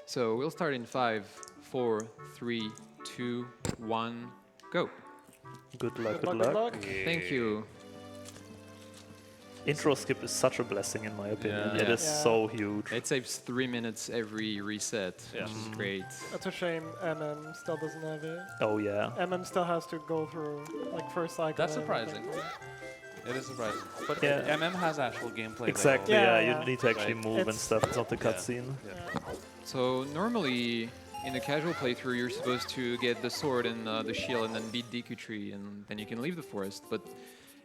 So we'll start in 5, 4, 3, 2, 1, go. Good luck, Good good luck, luck. good luck. Thank you. Intro skip is such a blessing in my opinion. Yeah. It is Yeah. so huge. It saves 3 minutes every reset, Yeah. which is great. That's a shame MM still doesn't have it. Oh yeah. MM still has to go through like first cycle. That's and surprising. everything. It is surprising. But Yeah. MM has actual gameplay. Exactly, Yeah, yeah, yeah. you need to actually Right. move and It's- stuff, it's not the Yeah. cutscene. Yeah. So normally, in a casual playthrough, you're supposed to get the sword and the shield and then beat Deku Tree, and then you can leave the forest. But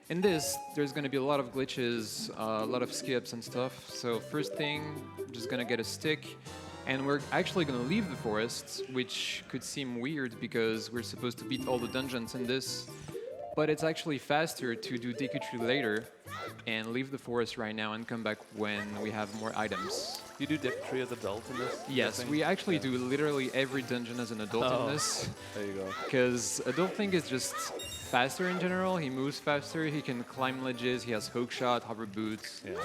in this, there's going to be a lot of glitches, a lot of skips and stuff. So first thing, I'm just going to get a stick, and we're actually going to leave the forest, which could seem weird because we're supposed to beat all the dungeons in this. But it's actually faster to do Deku Tree later and leave the forest right now and come back when we have more items. You do Deku Tree as adult in this? Yes, thing? we actually do literally every dungeon as an adult Oh. in this. There you go. Because Adult Link is just faster in general. He moves faster, he can climb ledges, he has hook shot, hover boots. Yeah.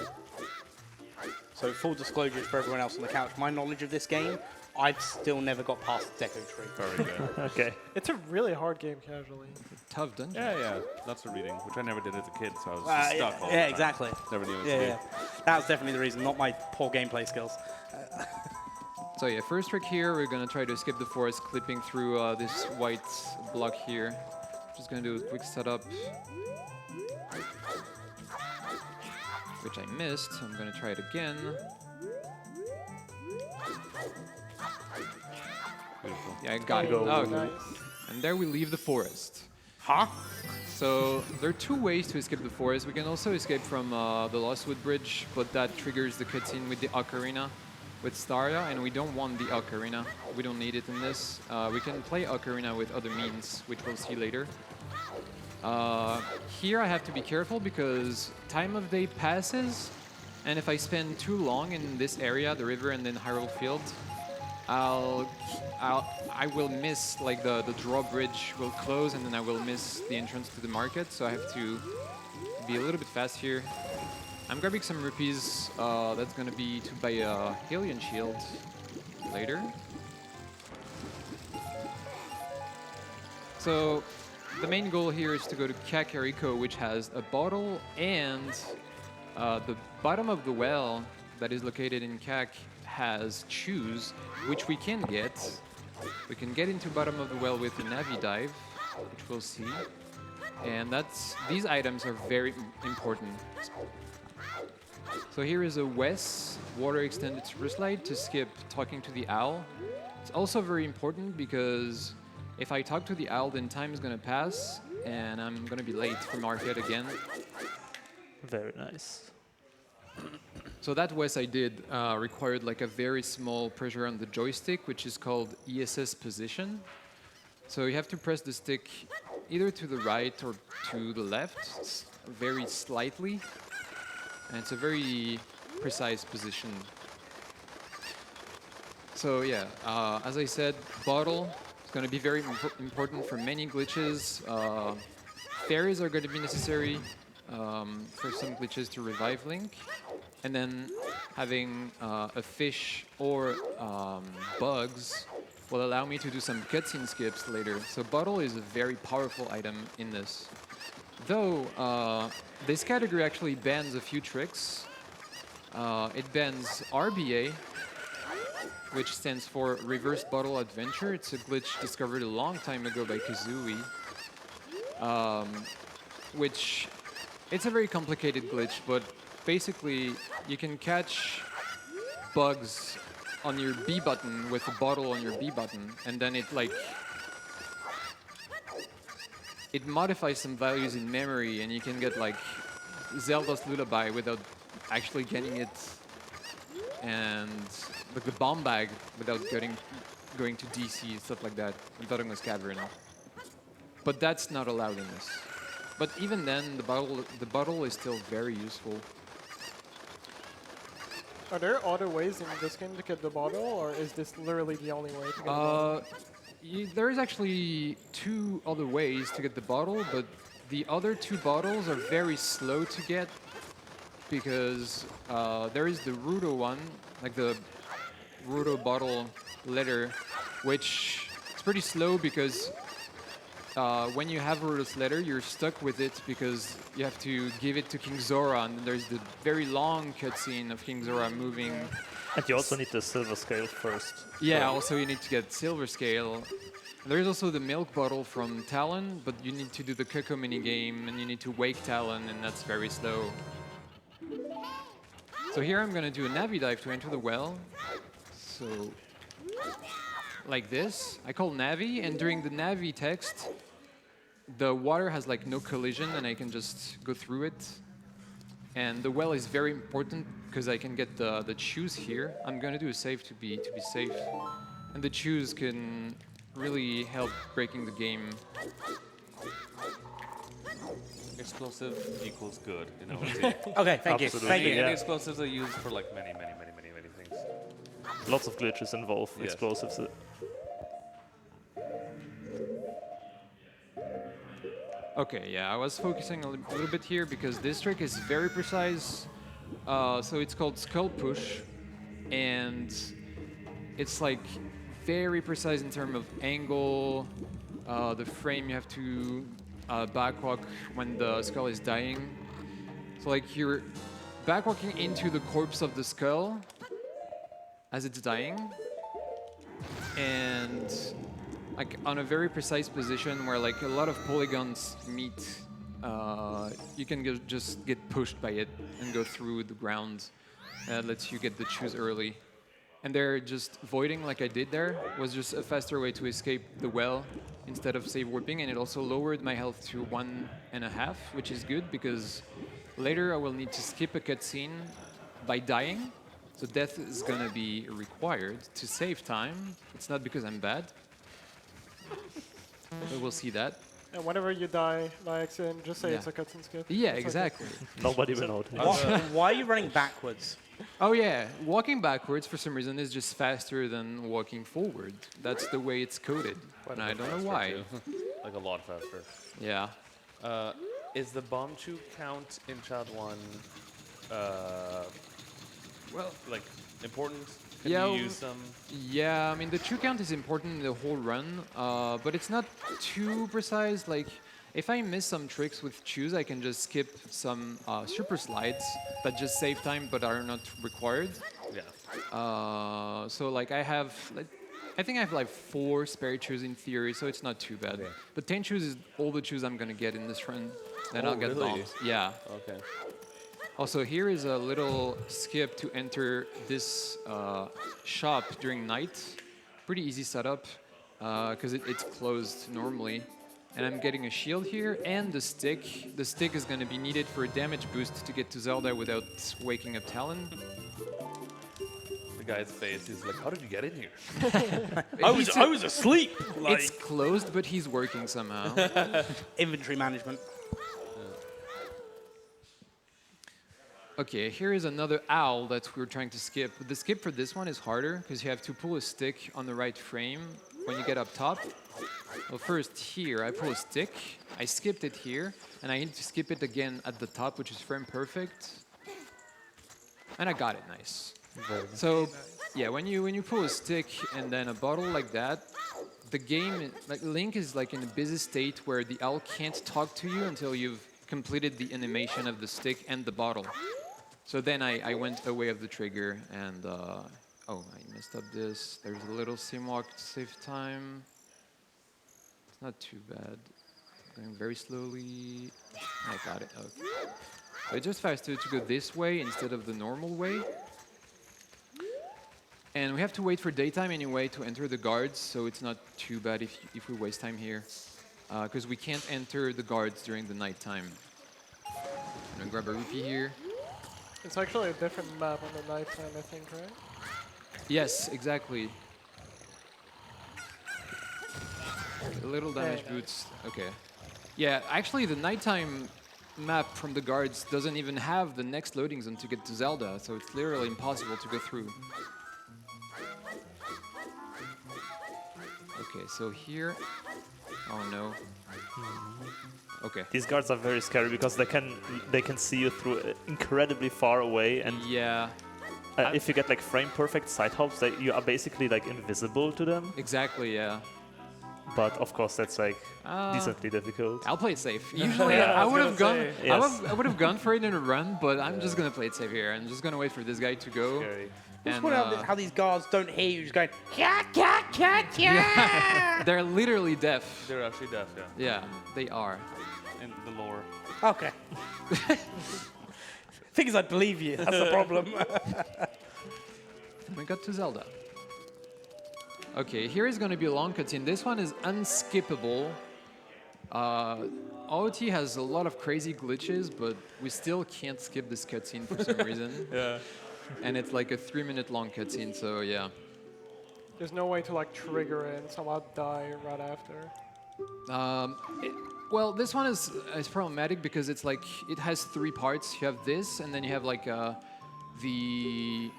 So full disclosure for everyone else on the couch, my knowledge of this game, I've still never got past Deku Tree. Very good. Okay. It's a really hard game casually. Tough dungeon. Yeah. Lots of reading, which I never did as a kid, so I was just stuck all the yeah, time. exactly. Never knew what Yeah, to do. yeah. That was definitely the reason, not my poor gameplay skills. So yeah, first trick here, we're gonna try to skip the forest, clipping through this white block here. Just gonna do a quick setup. Which I missed, so I'm gonna try it again. Beautiful. Yeah, I got it. Go. Oh, Nice. and there we leave the forest. Huh? So there are two ways to escape the forest. We can also escape from the Lostwood Bridge, but that triggers the cutscene with the Ocarina, with Staria, and we don't want the Ocarina. We don't need it in this. We can play Ocarina with other means, which we'll see later. Here I have to be careful because time of day passes, and if I spend too long in this area, the river and then Hyrule Field, I will miss, like the drawbridge will close and then I will miss the entrance to the market, so I have to be a little bit fast here. I'm grabbing some rupees, that's gonna be to buy a Hylian shield later. So the main goal here is to go to Kakariko, which has a bottle, and the bottom of the well that is located in Kak has shoes, which we can get. We can get into bottom of the well with the Navi dive, which we'll see. And these items are very important. So here is a Wes water extended super slide to skip talking to the owl. It's also very important because if I talk to the owl, then time is gonna pass and I'm gonna be late for market again. Very nice. So that Wes I did required like a very small pressure on the joystick, which is called ESS position. So you have to press the stick either to the right or to the left, very slightly. And it's a very precise position. So yeah, as I said, bottle is going to be very important for many glitches. Fairies are going to be necessary for some glitches to revive Link. And then having a fish or bugs will allow me to do some cutscene skips later. So bottle is a very powerful item in this. Though this category actually bans a few tricks. It bans RBA, which stands for Reverse Bottle Adventure. It's a glitch discovered a long time ago by Kazooie, which it's a very complicated glitch, but basically you can catch bugs on your B button with a bottle on your B button, and then it modifies some values in memory, and you can get like Zelda's Lullaby without actually getting it, and like the bomb bag without going to DC, stuff like that, in Bottomless Cavern. But that's not allowed in this. But even then, the bottle is still very useful. Are there other ways in this game to get the bottle, or is this literally the only way to get the bottle? There is actually two other ways to get the bottle, but the other two bottles are very slow to get because there is the Rudo one, like the Roto Bottle letter, which is pretty slow because when you have Roto's letter, you're stuck with it because you have to give it to King Zora, and there's the very long cutscene of King Zora moving. And you also need the silver scale first. Yeah, also you need to get Silver Scale. There's also the milk bottle from Talon, but you need to do the Coco mini game, and you need to wake Talon, and that's very slow. So here I'm gonna do a Navi dive to enter the well. So, like this. I call Navi, and during the Navi text, the water has like no collision, and I can just go through it. And the well is very important because I can get the choose here. I'm gonna do a save to be safe, and the choose can really help breaking the game. Explosive equals good in OT. Okay, thank you. Absolutely, Thank you. yeah. And explosives are used for like many things. Lots of glitches involve Yes. explosives. Okay, yeah, I was focusing a little bit here because this trick is very precise. So it's called Skull Push, and it's like very precise in terms of angle, the frame you have to backwalk when the skull is dying. So like you're backwalking into the corpse of the skull as it's dying, and like on a very precise position where like a lot of polygons meet, you can just get pushed by it and go through the ground. That lets you get the choose early. And there, just voiding like I did there was just a faster way to escape the well instead of save warping, and it also lowered my health to 1.5, which is good because later I will need to skip a cutscene by dying. So death is gonna be required to save time. It's not because I'm bad. But we'll see that. And whenever you die by accident, just say Yeah. it's a cutscene skip. Yeah, It's like exactly. Nobody will notice. Why are you running backwards? Oh yeah, walking backwards for some reason is just faster than walking forward. That's the way it's coded, and I don't know why. Like a lot faster. Yeah. Is the bomb chew count in Child 1 Well, like important? Can Yeah, you use some? yeah, I mean the true count is important in the whole run, but it's not too precise. Like, if I miss some tricks with choose, I can just skip some super slides that just save time but are not required. Yeah. So like I think I have like 4 spare choose in theory, so it's not too bad. Okay. But 10 choose is all the choose I'm gonna get in this run. Then Oh, I'll get really? bombs. Yeah. Okay. Also, here is a little skip to enter this shop during night. Pretty easy setup because it's closed normally. And I'm getting a shield here and the stick. The stick is going to be needed for a damage boost to get to Zelda without waking up Talon. The guy's face is like, how did you get in here? I was asleep. Like It's closed, but he's working somehow. inventory management. Okay, here is another owl that we're trying to skip. The skip for this one is harder because you have to pull a stick on the right frame when you get up top. Well, first here, I pull a stick, I skipped it here, and I need to skip it again at the top, which is frame perfect. And I got it, nice. So, yeah, when you pull a stick and then a bottle like that, the game, like Link is like in a busy state where the owl can't talk to you until you've completed the animation of the stick and the bottle. So then I went away of the trigger and, oh, I messed up this. There's a little simwalk to save time. It's not too bad. Going very slowly. I got it, okay. So it's just faster to go this way instead of the normal way. And we have to wait for daytime anyway to enter the guards, so it's not too bad if we waste time here. Because we can't enter the guards during the nighttime. I'm gonna grab a rupee here. It's actually a different map on the nighttime, I think, right? Yes, exactly. A little damage Very nice. boots. Okay. Yeah, actually the nighttime map from the guards doesn't even have the next loading zone to get to Zelda, so it's literally impossible to go through. Okay, so here... Oh no. Okay. These guards are very scary because they can see you through incredibly far away, and Yeah. if you get like frame perfect side hops, that you are basically like invisible to them. Exactly, yeah. But of course, that's like decently difficult. I'll play it safe. Usually, Yeah, I would have gone. Yes. I would have gone for it in a run, but I'm just gonna play it safe here. I'm just gonna wait for this guy to go. Scary. Just And, point out how these guards don't hear you just going, cat, cat, cat, cat. they're literally deaf. They're actually deaf, yeah. Yeah, they are. In the lore. Okay. Things I believe you. That's the problem. We got to Zelda. Okay, here is going to be a long cutscene. This one is unskippable. OOT has a lot of crazy glitches, but we still can't skip this cutscene for some reason. Yeah. And it's like a 3-minute long cutscene, so yeah. There's no way to like trigger it and somehow die right after. Well, this one is problematic because it's like it has 3 parts. You have this, and then you have like the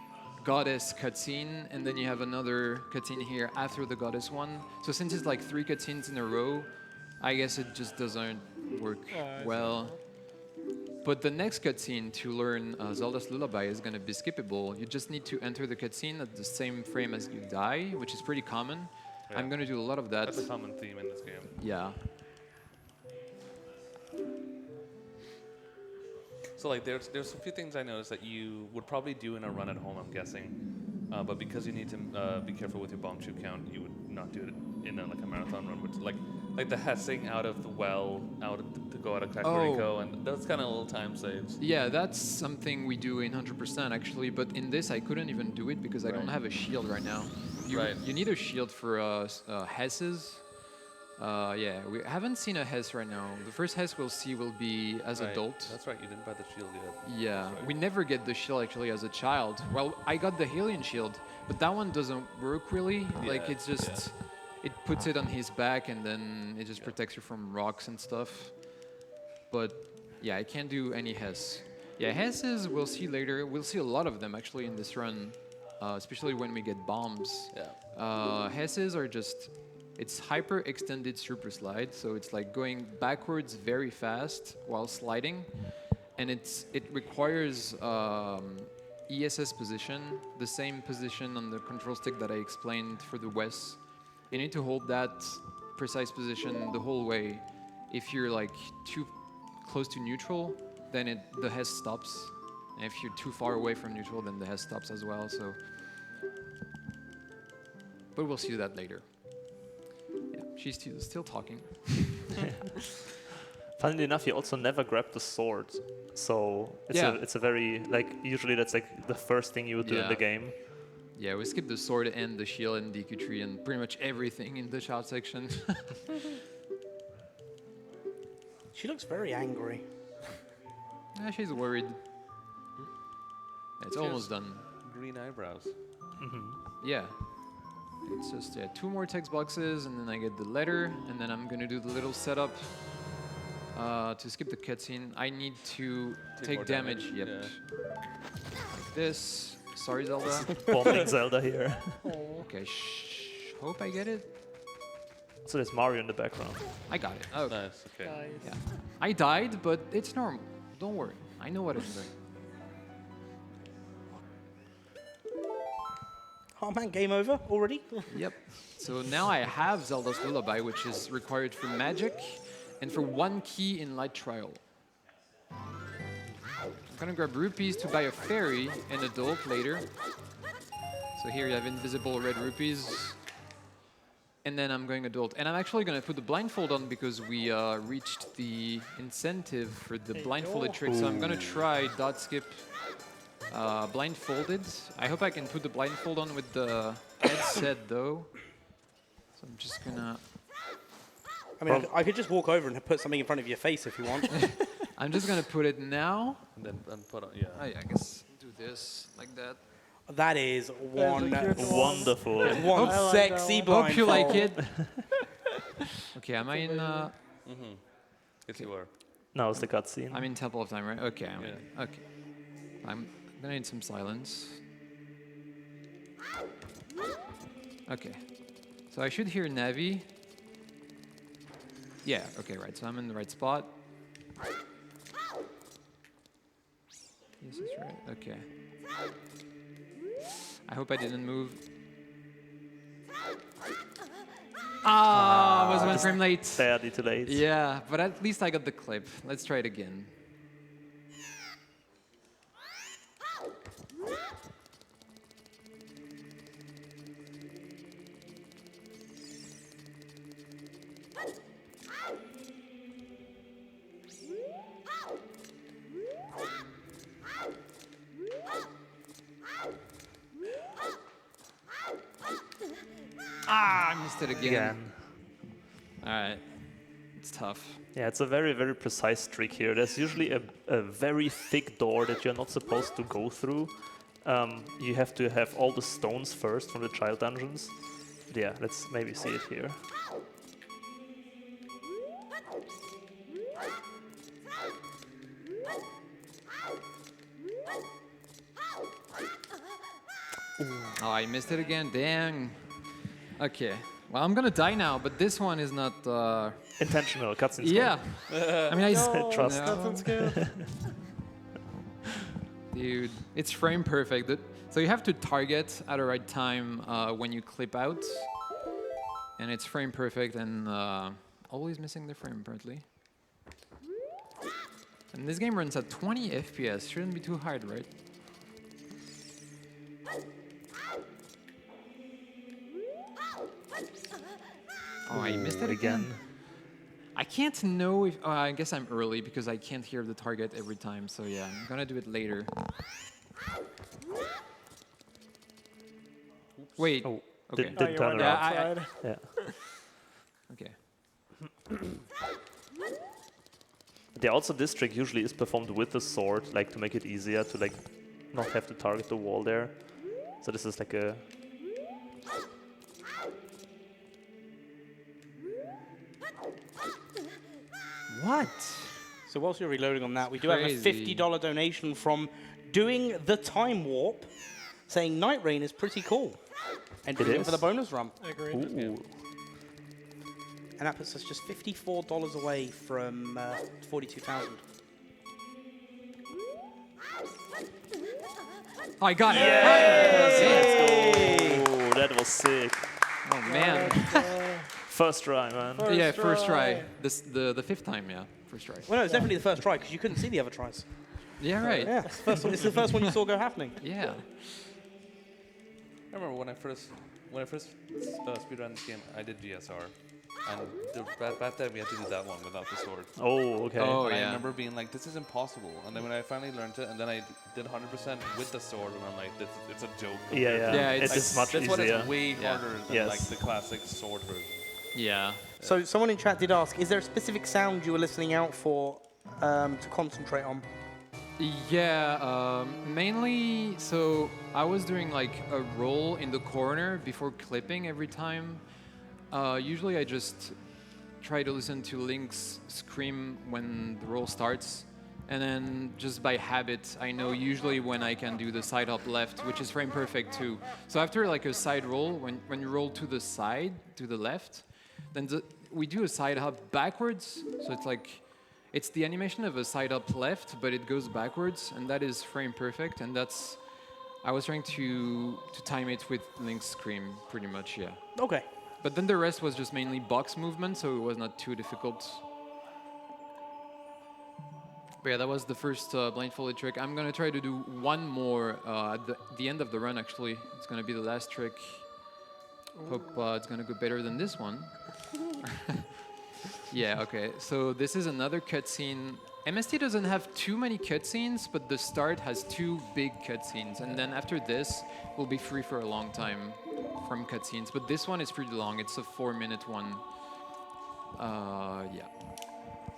goddess cutscene, and then you have another cutscene here after the goddess one. So since it's like 3 cutscenes in a row, I guess it just doesn't work well. But the next cutscene to learn Zelda's Lullaby is going to be skippable. You just need to enter the cutscene at the same frame as you die, which is pretty common. Yeah. I'm going to do a lot of that. That's a common theme in this game. Yeah. So like there's a few things I noticed that you would probably do in a run at home, I'm guessing. But because you need to be careful with your bomb shoot count, you would not do it in like a marathon run, which like the hessing out of the well, to go out of Kakariko, and those kind of little time saves. Yeah, that's something we do in 100% actually, but in this I couldn't even do it because I don't have a shield right now. You need a shield for Hesses. Yeah, we haven't seen a Hess right now. The first Hess we'll see will be as adult. That's right, you didn't buy the shield yet. Yeah, we never get the shield actually as a child. Well, I got the Hylian shield, but that one doesn't work really. Like it's just, it puts it on his back and then it just protects you from rocks and stuff. But yeah, I can't do any Hess. Yeah, Hesses we'll see later. We'll see a lot of them actually in this run, especially when we get bombs. Yeah. Hesses are just, it's hyper extended super slide, so it's like going backwards very fast while sliding, and it requires ESS position, the same position on the control stick that I explained for the West. You need to hold that precise position the whole way. If you're like too close to neutral, then the Hess stops, and if you're too far away from neutral, then the Hess stops as well. So, but we'll see that later. She's still talking. Funnily enough, you also never grab the sword, so it's a very like usually that's like the first thing you would do in the game. Yeah, we skipped the sword and the shield and DQ tree and pretty much everything in the child section. She looks very angry. Yeah, she's worried. It's almost done. Green eyebrows. Yeah. It's just 2 more text boxes, and then I get the letter, and then I'm gonna do the little setup to skip the cutscene. I need to take damage. Yep. Yeah. Like this. Sorry, Zelda. Bombing Zelda here. Okay. Hope I get it. So there's Mario in the background. I got it. Oh. Nice. Okay. Nice. Yeah. I died, but it's normal. Don't worry. I know what I'm doing. Oh man, game over already? Yep. So now I have Zelda's Lullaby, which is required for magic and for 1 key in Light Trial. I'm gonna grab rupees to buy a fairy and adult later. So here you have invisible red rupees. And then I'm going adult. And I'm actually gonna put the blindfold on because we reached the incentive for the blindfolded trick. So I'm gonna try dot skip blindfolded. I hope I can put the blindfold on with the headset though. So I'm just gonna... I mean, I could just walk over and put something in front of your face if you want. I'm just gonna put it now. And then put on, yeah. I guess do this like that. That is one Wonderful. one I like sexy that blindfold. Hope you like it. Okay, am I in? Yes, you are. Now it's the cutscene. I'm in Temple of Time, right? Okay, I'm in. Yeah. Okay. I'm gonna need some silence. Okay. So I should hear Navi. Yeah. Okay. Right. So I'm in the right spot. Yes, that's right. Okay. I hope I didn't move. Ah, I was 1 frame late. Barely too late. Yeah, but at least I got the clip. Let's try it again. Ah, I missed it again. All right, it's tough. Yeah, it's a very, very precise trick here. There's usually a very thick door that you're not supposed to go through. You have to have all the stones first from the child dungeons. But yeah, let's maybe see it here. Oh, I missed it again. Dang. Okay. Well, I'm gonna die now, but this one is not. Intentional cutscenes. Yeah. I mean, No, trust. that sounds good. Dude, it's frame perfect. So you have to target at the right time when you clip out, and it's frame perfect and always missing the frame apparently. And this game runs at 20 FPS. Shouldn't be too hard, right? Oh, I missed it again. I can't know if... Oh, I guess I'm early because I can't hear the target every time. So yeah, I'm gonna do it later. Wait. Oh, Okay. did you turn went around. outside. Yeah. Okay. Yeah, also this trick usually is performed with the sword, like to make it easier to like not have to target the wall there. So this is like a... What? So whilst you're reloading on that, we do have a Crazy. $50 donation from Doing the Time Warp, saying Night Rain is pretty cool. And It in is? for the bonus run. Agreed. Ooh. And that puts us just $54 away from 42,000. Oh, I got it. Oh, that was sick. Oh man. First try, man. Yeah, first try. This the fifth time, yeah. First try. Well, no, it's definitely the first try because you couldn't see the other tries. Yeah, right. Yeah, it's the first one you saw go happening. Yeah. I remember when I first speedrun this game, I did GSR, and back then we had to do that one without the sword. Oh, okay. Oh, And I yeah. remember being like, this is impossible. And then when I finally learned it, and then I did 100% with the sword, and I'm like, it's a joke. Yeah, yeah. Yeah, it's it's- much That's what easier. it's way Yeah. harder than Yes. like the classic sword version. Yeah. So someone in chat did ask, is there a specific sound you were listening out for to concentrate on? Yeah, mainly, so I was doing like a roll in the corner before clipping every time. Usually I just try to listen to Link's scream when the roll starts. And then just by habit, I know usually when I can do the side hop left, which is frame perfect too. So after like a side roll, when you roll to the side, to the left, then we do a side hop backwards. So it's like, it's the animation of a side up left, but it goes backwards, and that is frame perfect. And that's, I was trying to time it with Link's scream, pretty much, yeah. Okay. But then the rest was just mainly box movement, so it was not too difficult. But yeah, that was the first blindfolded trick. I'm gonna try to do one more at the end of the run, actually. It's gonna be the last trick. Hope it's gonna go better than this one. Yeah, okay. So this is another cutscene. MST doesn't have too many cutscenes, but the start has 2 big cutscenes. And then after this, we'll be free for a long time from cutscenes. But this one is pretty long. It's a 4-minute one. Yeah.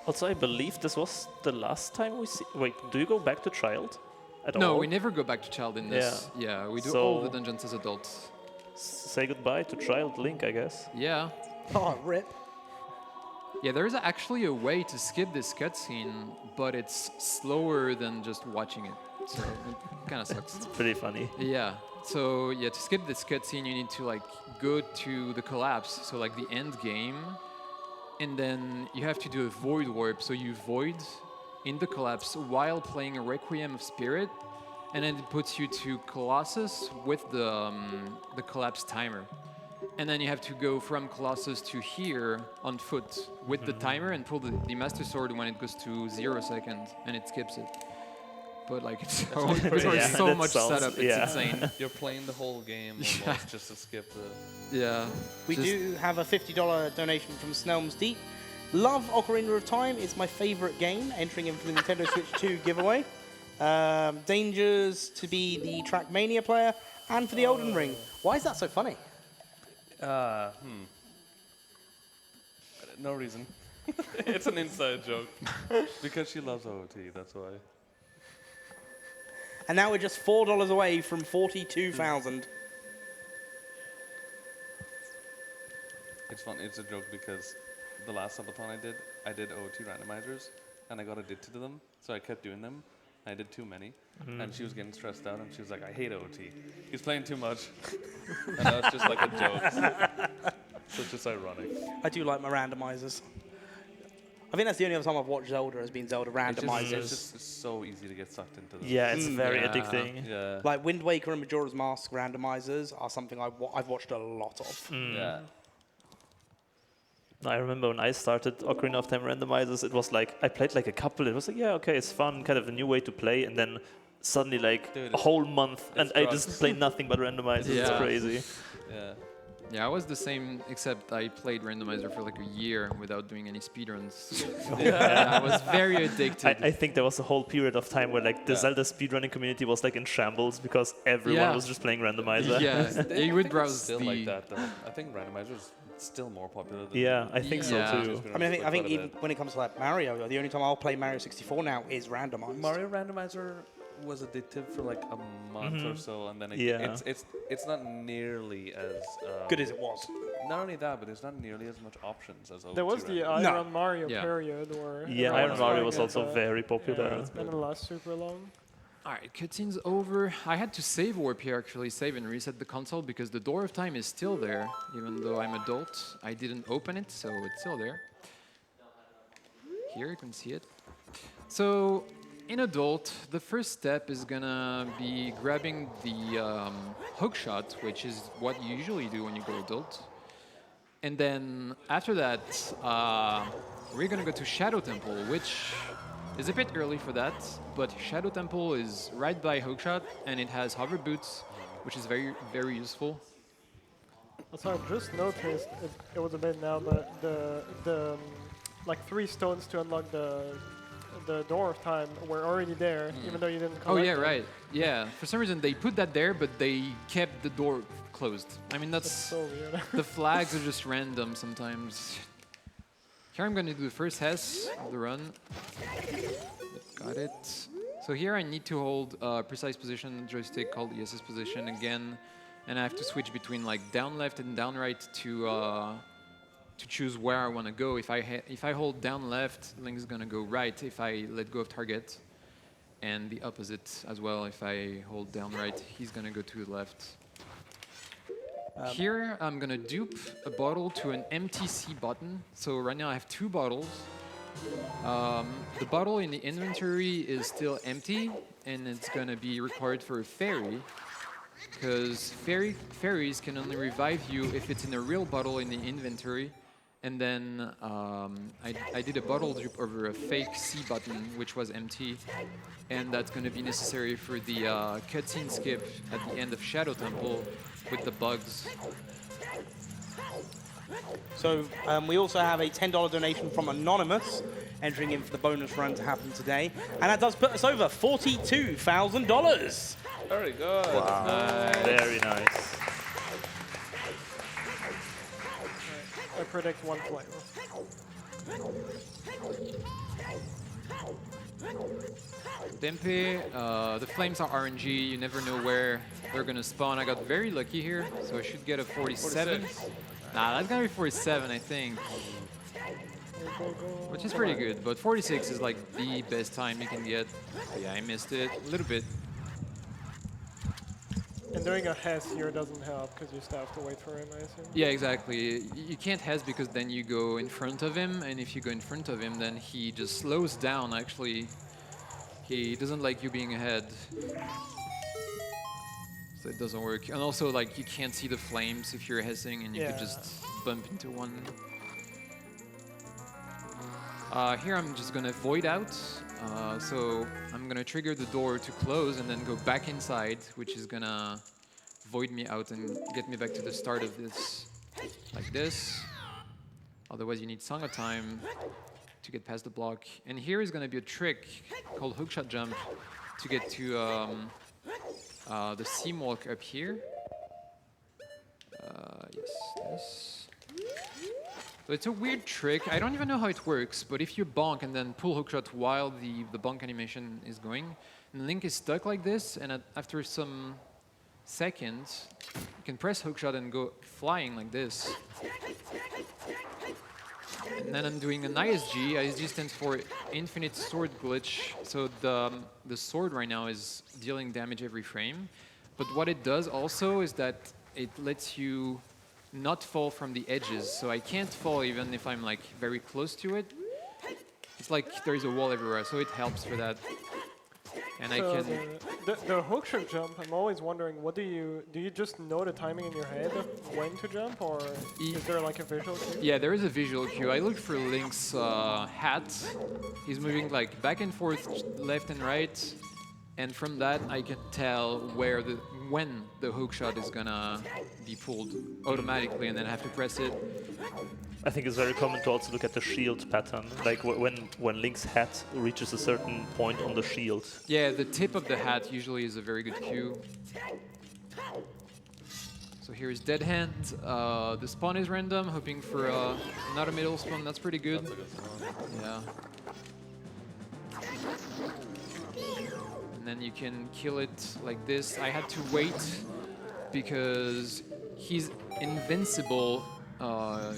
Also, I believe this was the last time we see... Wait, do you go back to Child at all? No, we never go back to Child in this. Yeah, we do all the So- dungeons as adults. Say goodbye to Child Link, I guess. Yeah. Oh, rip. Yeah, there is actually a way to skip this cutscene, but it's slower than just watching it. So it kind of sucks. Pretty funny. Yeah. So yeah, to skip this cutscene, you need to like go to the collapse, so like the end game, and then you have to do a void warp. So you void in the collapse while playing a Requiem of Spirit, and then it puts you to Colossus with the collapse timer. And then you have to go from Colossus to here on foot with the timer and pull the Master Sword when it goes to 0 seconds, and it skips it. But like it's so that much sounds- setup, it's insane. You're playing the whole game almost just to skip the. Yeah. We do have a $50 donation from Snelm's Deep. Love Ocarina of Time. It's my favorite game, entering in for the Nintendo Switch 2 giveaway. Dangers to be the Trackmania player, and for the Elden Ring. Why is that so funny? No reason. It's an inside joke. Because she loves OOT, that's why. And now we're just $4 away from 42,000. It's fun. It's a joke because the last subathon I did OOT randomizers, and I got addicted to them, so I kept doing them. I did too many, and she was getting stressed out, and she was like, I hate OOT. He's playing too much. And that was just like a joke. So it's just ironic. I do like my randomizers. I think that's the only other time I've watched Zelda has been Zelda randomizers. It's just so easy to get sucked into them. Yeah, it's very Yeah. addicting. Yeah. Like Wind Waker and Majora's Mask randomizers are something I've watched a lot of. Yeah. I remember when I started Ocarina of Time randomizers, it was like, I played like a couple, it was like, yeah, okay, it's fun, kind of a new way to play, and then suddenly like Dude, a whole month, and I drugs. just played nothing but randomizers, it's Yeah. crazy. Yeah. Yeah, I was the same, except I played randomizer for like a year without doing any speedruns. I was very addicted. I think there was a whole period of time where like the Zelda speedrunning community was like in shambles because everyone Yeah. was just playing randomizer. Yeah, you would browse Still the. like that though. I think randomizers still more popular than Yeah, I think Yeah. so I too. mean, I think even when it comes to like Mario, the only time I'll play Mario 64 now is randomized. Mario Randomizer was addictive for like a month or so, and then Yeah. it's not nearly as Good as it was. Not only that, but there's not nearly as much options as There was the Randomizer. Iron Mario Yeah. period where Yeah, everyone Iron Mario playing was it, also very popular. and it lasts super long. All right, cutscene's over. I had to save warp here, actually, save and reset the console because the door of time is still there. Even though I'm adult, I didn't open it, so it's still there. Here, you can see it. So, in adult, the first step is gonna be grabbing the hook shot, which is what you usually do when you go adult. And then after that, we're gonna go to Shadow Temple, which is a bit early for that, but Shadow Temple is right by Hookshot, and it has hover boots, which is very, very useful. So I just noticed it was a bit now, but the like 3 stones to unlock the door of time were already there, even though you didn't collect Oh yeah, them. right. Yeah, for some reason they put that there, but they kept the door closed. I mean, That's that's so weird. the flags are just random sometimes. Here I'm gonna do the first Hess of the run. Got it. So here I need to hold a precise position joystick called the SS position again, and I have to switch between like down left and down right to choose where I want to go. If I hold down left, Link is gonna go right. If I let go of target, and the opposite as well. If I hold down right, he's gonna go to the left. Here, I'm gonna dupe a bottle to an MTC button. So right now I have 2 bottles. The bottle in the inventory is still empty, and it's gonna be required for a fairy, because fairies can only revive you if it's in a real bottle in the inventory. And then I did a bottle dupe over a fake C button, which was empty, and that's going to be necessary for the cutscene skip at the end of Shadow Temple with the bugs. So we also have a $10 donation from Anonymous, entering in for the bonus run to happen today. And that does put us over $42,000. Very good. Wow, very nice. I predict 1 flame. Tempe, the flames are RNG, you never know where they're gonna spawn. I got very lucky here, so I should get a 47. 46. Nah, that's gonna be 47, I think. Which is pretty good, but 46 is like the best time you can get. Yeah, I missed it a little bit. And doing a Hess here doesn't help because you still have to wait for him, I assume. Yeah, exactly. You can't Hess because then you go in front of him, and if you go in front of him, then he just slows down, actually. He doesn't like you being ahead. So it doesn't work. And also, like, you can't see the flames if you're hissing, and you could just bump into one. Here I'm just gonna void out. So I'm gonna trigger the door to close and then go back inside, which is gonna void me out and get me back to the start of this, like this. Otherwise, you need Song of Time to get past the block. And here is gonna be a trick called hookshot jump to get to the seam walk up here. Yes, this. So it's a weird trick. I don't even know how it works, but if you bonk and then pull hookshot while the bonk animation is going, and Link is stuck like this, and after some seconds, you can press hookshot and go flying like this. And then I'm doing an ISG. ISG stands for Infinite Sword Glitch. So the sword right now is dealing damage every frame. But what it does also is that it lets you not fall from the edges. So I can't fall even if I'm like very close to it. It's like there's a wall everywhere, so it helps for that. And so I can... the hookshot jump, I'm always wondering, what do you just know the timing in your head of when to jump, or is there like a visual cue? Yeah, there is a visual cue. I looked for Link's hat. He's moving like back and forth, left and right. And from that, I can tell when the hookshot is gonna be pulled automatically, and then I have to press it. I think it's very common to also look at the shield pattern, like when Link's hat reaches a certain point on the shield. Yeah, the tip of the hat usually is a very good cue. So here's Dead Hand. The spawn is random, hoping for not a middle spawn. That's pretty good. That's a good spawn. Yeah. And then you can kill it like this. I had to wait because he's invincible.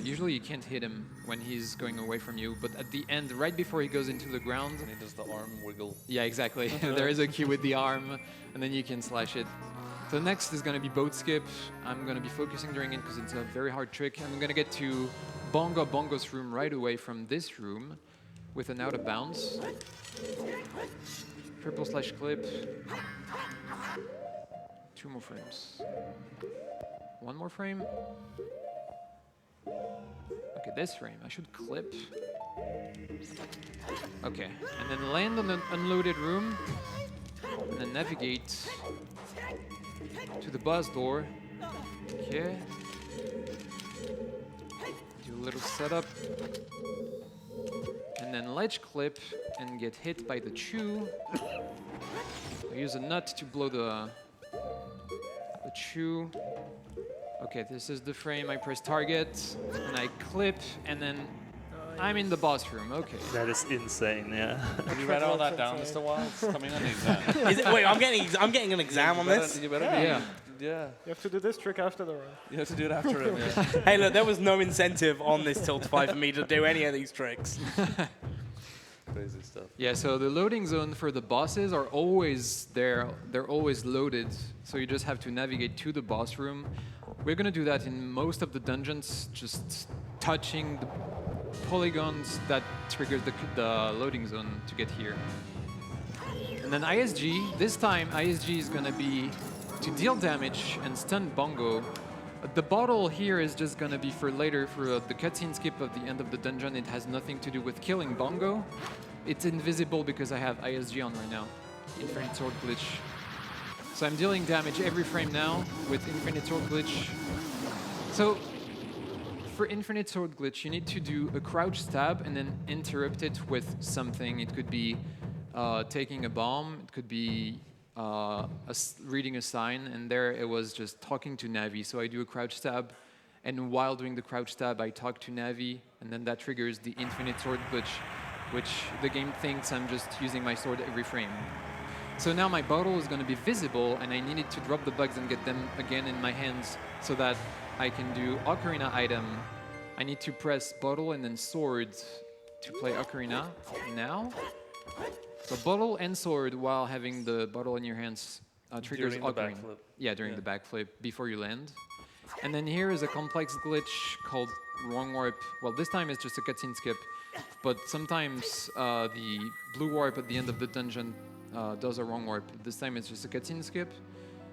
Usually you can't hit him when he's going away from you, but at the end, right before he goes into the ground... And he does the arm wiggle. Yeah, exactly. There is a cue with the arm, and then you can slash it. So next is going to be boat skip. I'm going to be focusing during it because it's a very hard trick. I'm going to get to Bongo's room right away from this room with an out of bounds. Triple slash clip. 2 more frames. 1 more frame. Okay, this frame. I should clip. Okay, and then land on the unloaded room. And then navigate to the boss door. Okay. Do a little setup. And then ledge clip and get hit by the chew. I use a nut to blow the chew. Okay, this is the frame. I press target and I clip, and then I'm in the boss room. Okay. That is insane, yeah. Have you read all that down, Mr. Wild? It's coming on the exam. Is it, wait, I'm getting an exam on this. You better Yeah. Yeah. You have to do this trick after the run. You have to do it after him, yeah. Hey, look, there was no incentive on this Tiltify for me to do any of these tricks. Crazy stuff. Yeah, so the loading zone for the bosses are always there. They're always loaded, so you just have to navigate to the boss room. We're gonna do that in most of the dungeons, just touching the polygons that trigger the loading zone to get here. And then ISG, this time ISG is gonna be to deal damage and stun Bongo. The bottle here is just gonna be for later, for the cutscene skip of the end of the dungeon. It has nothing to do with killing Bongo. It's invisible because I have ISG on right now. Infinite Sword Glitch. So I'm dealing damage every frame now with Infinite Sword Glitch. So for Infinite Sword Glitch, you need to do a crouch stab and then interrupt it with something. It could be taking a bomb. It could be reading a sign, and there it was just talking to Navi. So I do a crouch stab, and while doing the crouch stab, I talk to Navi, and then that triggers the Infinite Sword Glitch, which the game thinks I'm just using my sword every frame. So now my bottle is going to be visible, and I needed to drop the bugs and get them again in my hands so that I can do Ocarina item. I need to press bottle and then sword to play Ocarina now. So bottle and sword while having the bottle in your hands triggers During the Ocarina. backflip. Yeah, during the backflip before you land. And then here is a complex glitch called wrong warp. Well, this time it's just a cutscene skip, but sometimes the blue warp at the end of the dungeon does a wrong warp. This time it's just a cutscene skip.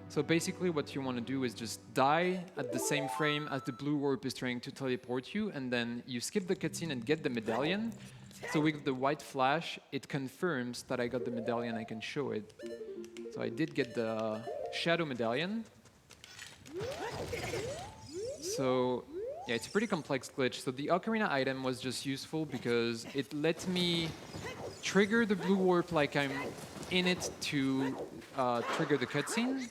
So basically what you want to do is just die at the same frame as the blue warp is trying to teleport you, and then you skip the cutscene and get the medallion. So with the white flash, it confirms that I got the medallion, I can show it. So I did get the shadow medallion. So yeah, it's a pretty complex glitch. So the Ocarina item was just useful because it lets me trigger the blue warp like I'm in it to trigger the cutscene,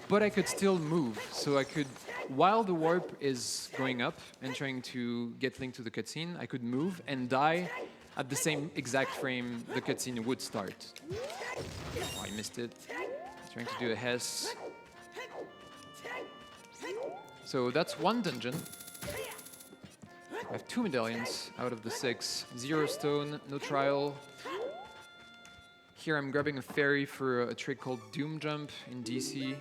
but I could still move. So I could, while the warp is going up and trying to get linked to the cutscene, I could move and die at the same exact frame the cutscene would start. Oh, I missed it. Trying to do a Hess. So that's one dungeon. I have 2 medallions out of the 6. 0 stone, no trial. Here I'm grabbing a fairy for a trick called Doom Jump in DC.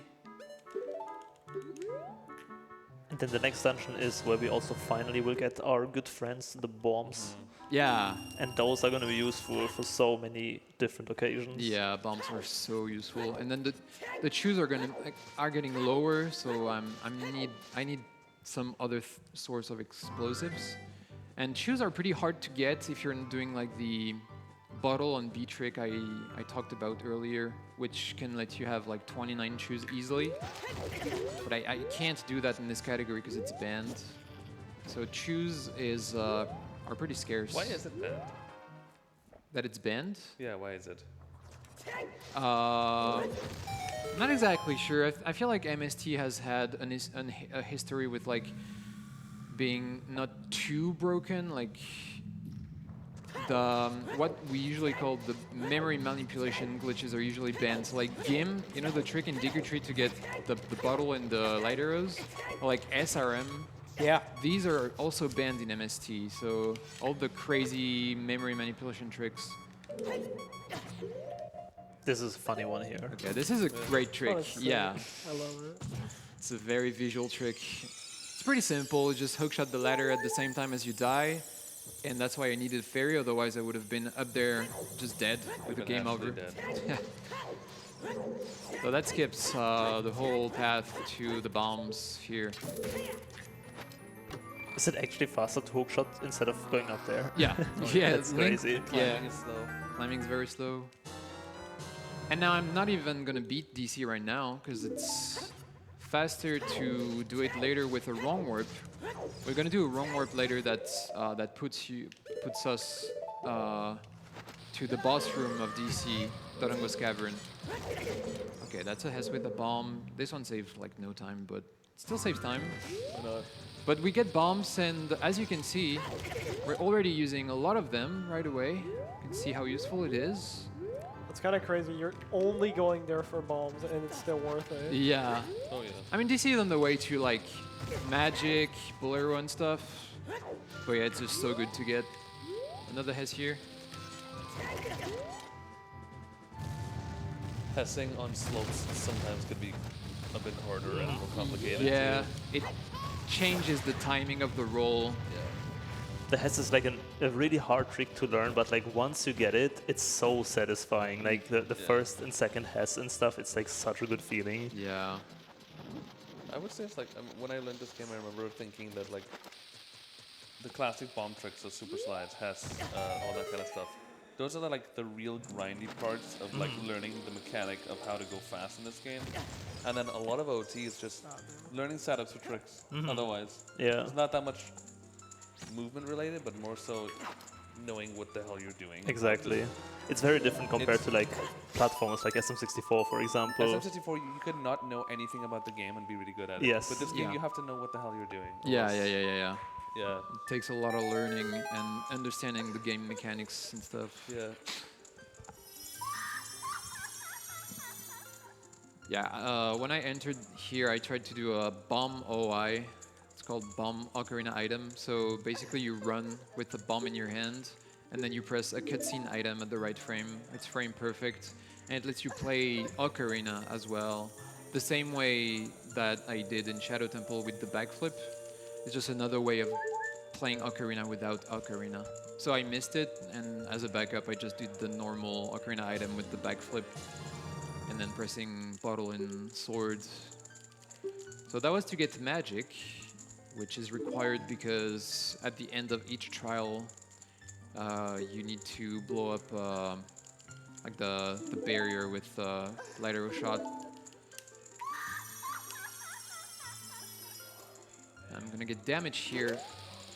And then the next dungeon is where we also finally will get our good friends, the bombs. Yeah, And those are going to be useful for so many different occasions. yeah, bombs are so useful. And then the chews are getting lower, so I need some other source of explosives. And chews are pretty hard to get if you're doing like the bottle on B trick I talked about earlier, which can let you have like 29 chews easily. But I can't do that in this category because it's banned. So chews are pretty scarce. Why is it banned? That it's banned? Yeah, why is it? Not exactly sure. I feel like MST has had a history with like being not too broken, like the what we usually call the memory manipulation glitches are usually banned. So like GIM, you know the trick in Digger Tree to get the bottle and the light arrows, or like SRM. Yeah. These are also banned in MST. So all the crazy memory manipulation tricks. This is a funny one here. Okay, this is a great trick. Oh, it's sick. Yeah. I love it. It's a very visual trick. It's pretty simple. You just hookshot the ladder at the same time as you die. And that's why I needed fairy, otherwise I would have been up there just dead with the game over. Dead. So that skips the whole path to the bombs here. Is it actually faster to hookshot instead of going up there? Yeah, yeah, That's crazy. Yeah, Climbing is slow. climbing's very slow. And now I'm not even gonna beat DC right now because it's faster to do it later with a wrong warp. We're gonna do a wrong warp later that puts us to the boss room of DC, Dorango's Cavern. Okay, that's a Hess with a bomb. This one saves like no time, but it still saves time. But we get bombs, and as you can see, we're already using a lot of them right away. You can see how useful it is. It's kind of crazy. You're only going there for bombs, and it's still worth it. Yeah. Oh yeah. I mean, DC is on the way to like Magic, Bolero and stuff. But yeah, it's just so good to get. Another Hess here. Hessing on slopes sometimes could be a bit harder and more complicated. Yeah, too. it changes the timing of the roll. The Hess is like a really hard trick to learn, but like once you get it, it's so satisfying. Like the first and second Hess and stuff, it's like such a good feeling. Yeah. I would say it's like when I learned this game, I remember thinking that like the classic bomb tricks, so super slides, Hess, all that kind of stuff. Those are like the real grindy parts of like learning the mechanic of how to go fast in this game. And then a lot of OT is just learning setups for tricks. Otherwise, Yeah. it's not that much movement related, but more so knowing what the hell you're doing. Exactly. It's very different compared to like platforms like SM64, for example. SM64, you could not know anything about the game and be really good at it. Yes. But this game, Yeah. you have to know what the hell you're doing. Yeah. Yeah. It takes a lot of learning and understanding the game mechanics and stuff. Yeah. Yeah, when I entered here, I tried to do a bomb OI. It's called bomb Ocarina item. So basically you run with the bomb in your hand, and then you press a cutscene item at the right frame. It's frame perfect, and it lets you play Ocarina as well. The same way that I did in Shadow Temple with the backflip. It's just another way of playing Ocarina without Ocarina. So I missed it, and as a backup, I just did the normal Ocarina item with the backflip. And and then pressing bottle and sword. So that was to get magic, which is required because at the end of each trial, you need to blow up like the barrier with light arrow shot. I'm gonna get damage here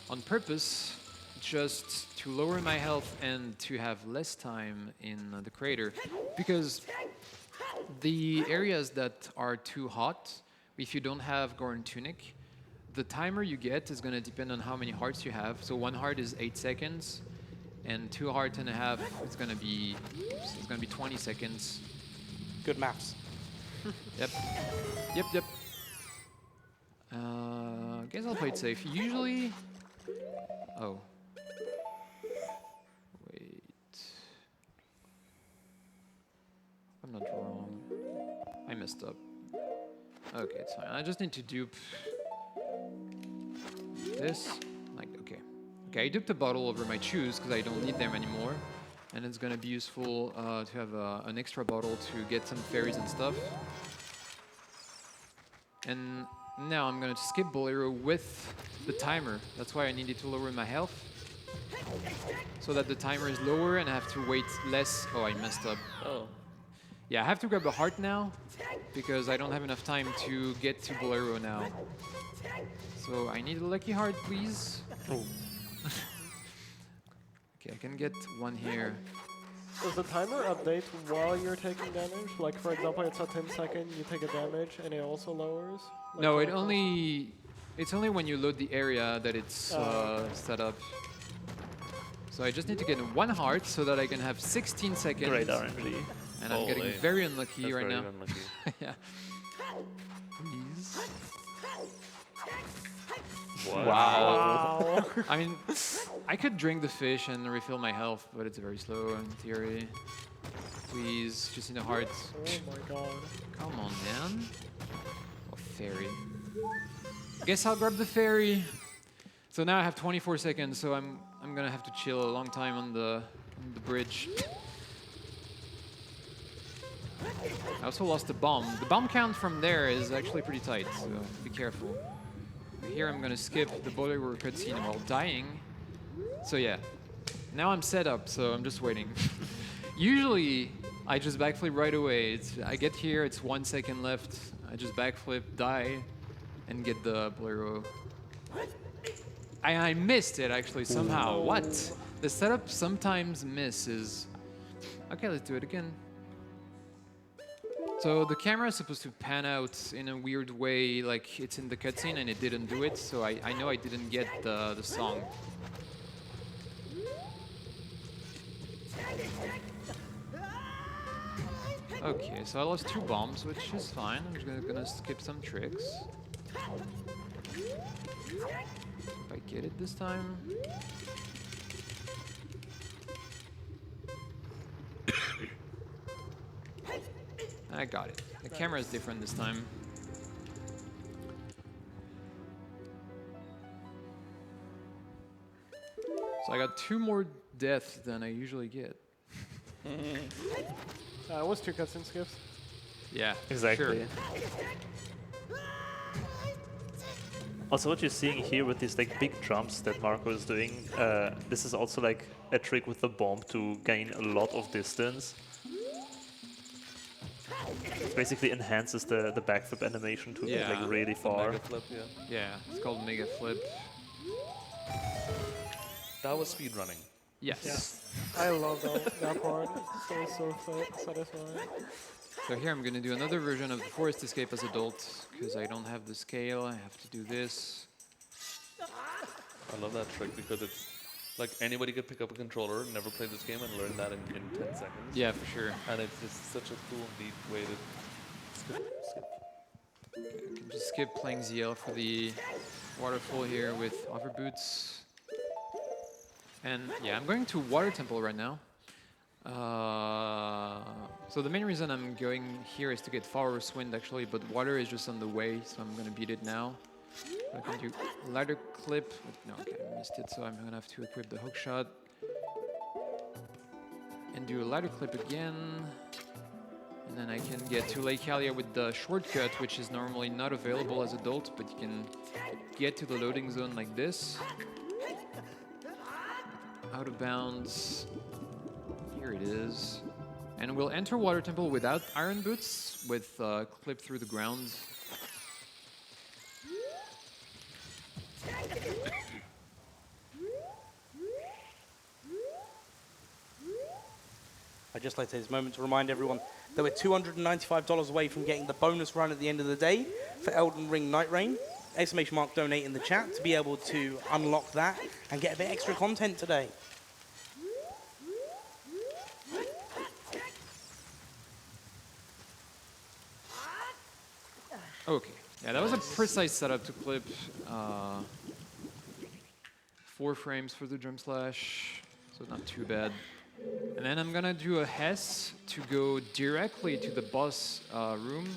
on purpose, just to lower my health and to have less time in the crater, because the areas that are too hot, if you don't have Goron Tunic, the timer you get is going to depend on how many hearts you have. So 1 heart is 8 seconds, and 2 hearts and a half it's going to be 20 seconds. Good maths. Yep. Yep. I guess I'll play it safe. Usually, oh. Wait. I'm not wrong. I messed up. Okay, it's fine. I just need to dupe this. Like, okay. Okay, I duped a bottle over my shoes because I don't need them anymore. And it's gonna be useful to have an extra bottle to get some fairies and stuff. And now I'm gonna skip Bolero with the timer. That's why I needed to lower my health. So that the timer is lower and I have to wait less. Oh, I messed up. Oh. Yeah, I have to grab a heart now because I don't have enough time to get to Bolero now. So I need a lucky heart, please. Oh. Okay, I can get one here. Does the timer update while you're taking damage? Like, for example, it's at 10 seconds, you take a damage, and it also lowers? Like, No, how it it only... It's only when you load the area that it's set up. So I just need to get 1 heart so that I can have 16 seconds. Great RNG. And I'm getting Holy. very unlucky That's right very now. unlucky. Yeah. Please. What? Wow. I mean, I could drink the fish and refill my health, but it's very slow in theory. Please, just in the heart. Oh my god. Come on, man. Oh, fairy. Guess I'll grab the fairy. So now I have 24 seconds, so I'm gonna have to chill a long time on the bridge. I also lost the bomb. The bomb count from there is actually pretty tight, so be careful. Here I'm gonna skip the Bolero cutscene while dying. So yeah, now I'm set up, so I'm just waiting. Usually, I just backflip right away. I get here, it's 1 second left. I just backflip, die, and get the Bolero. I missed it actually somehow. What? The setup sometimes misses. Okay, let's do it again. So the camera is supposed to pan out in a weird way, like it's in the cutscene, and it didn't do it. So I know I didn't get the song. Okay, so I lost 2 bombs, which is fine. I'm just gonna skip some tricks. If I get it this time. I got it. The camera is different this time. So I got 2 more deaths than I usually get. It was 2 cutscene skips. Yeah, Exactly. Sure. Also, what you're seeing here with these like big jumps that Marco is doing, this is also like a trick with the bomb to gain a lot of distance. It basically enhances the backflip animation to get Yeah. like really The far. mega flip, yeah. Yeah, it's called Mega Flip. That was speedrunning. Yes. I love that part. It's so satisfying. So here I'm going to do another version of the Forest Escape as adult, because I don't have the scale. I have to do this. I love that trick because it's like anybody could pick up a controller, never play this game, and learn that in 10 seconds. Yeah, for sure. And it's just such a cool, neat way to skip. I can just skip playing ZL for the waterfall here with offer boots. And yeah, I'm going to Water Temple right now. So the main reason I'm going here is to get Forest Wind actually, but water is just on the way, so I'm gonna beat it now. I can do ladder clip. No, okay, I missed it, so I'm gonna have to equip the hook shot. And do a ladder clip again. And then I can get to Lake Hylia with the shortcut, which is normally not available as adult, but you can get to the loading zone like this. Out of bounds. Here it is. And we'll enter Water Temple without iron boots, with clip through the ground. I'd just like to take this moment to remind everyone that we're $295 away from getting the bonus run at the end of the day for Elden Ring Night Rain. Exclamation mark donate in the chat to be able to unlock that and get a bit extra content today. Okay, yeah, that was a precise setup to clip. 4 frames for the drum slash, so not too bad. And then I'm gonna do a Hess to go directly to the boss room.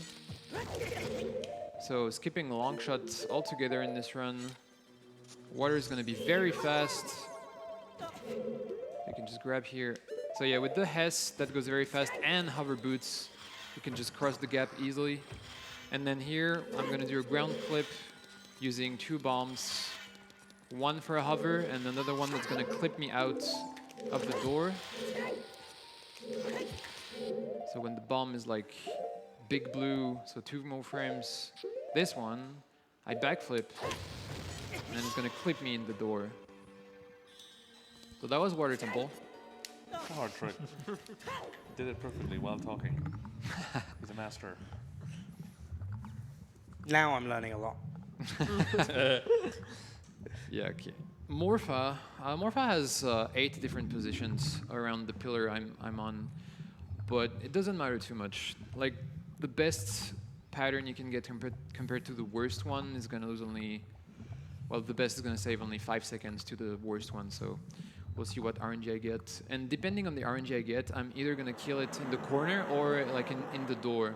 So skipping long shots altogether in this run. Water is gonna be very fast. You can just grab here. So yeah, with the Hess, that goes very fast, and hover boots, you can just cross the gap easily. And then here, I'm gonna do a ground flip using 2 bombs. One for a hover, and another one that's gonna clip me out of the door. So when the bomb is like big blue, so 2 more frames. This one, I backflip, and then it's gonna clip me in the door. So that was Water Temple. It's a hard trick. Did it perfectly while talking. He's a master. Now I'm learning a lot. Yeah, okay. Morpha. Morpha has 8 different positions around the pillar I'm on, but it doesn't matter too much. Like, the best pattern you can get compared to the worst one is gonna lose only, well, the best is gonna save only 5 seconds to the worst one, so we'll see what RNG I get. And depending on the RNG I get, I'm either gonna kill it in the corner or like in the door.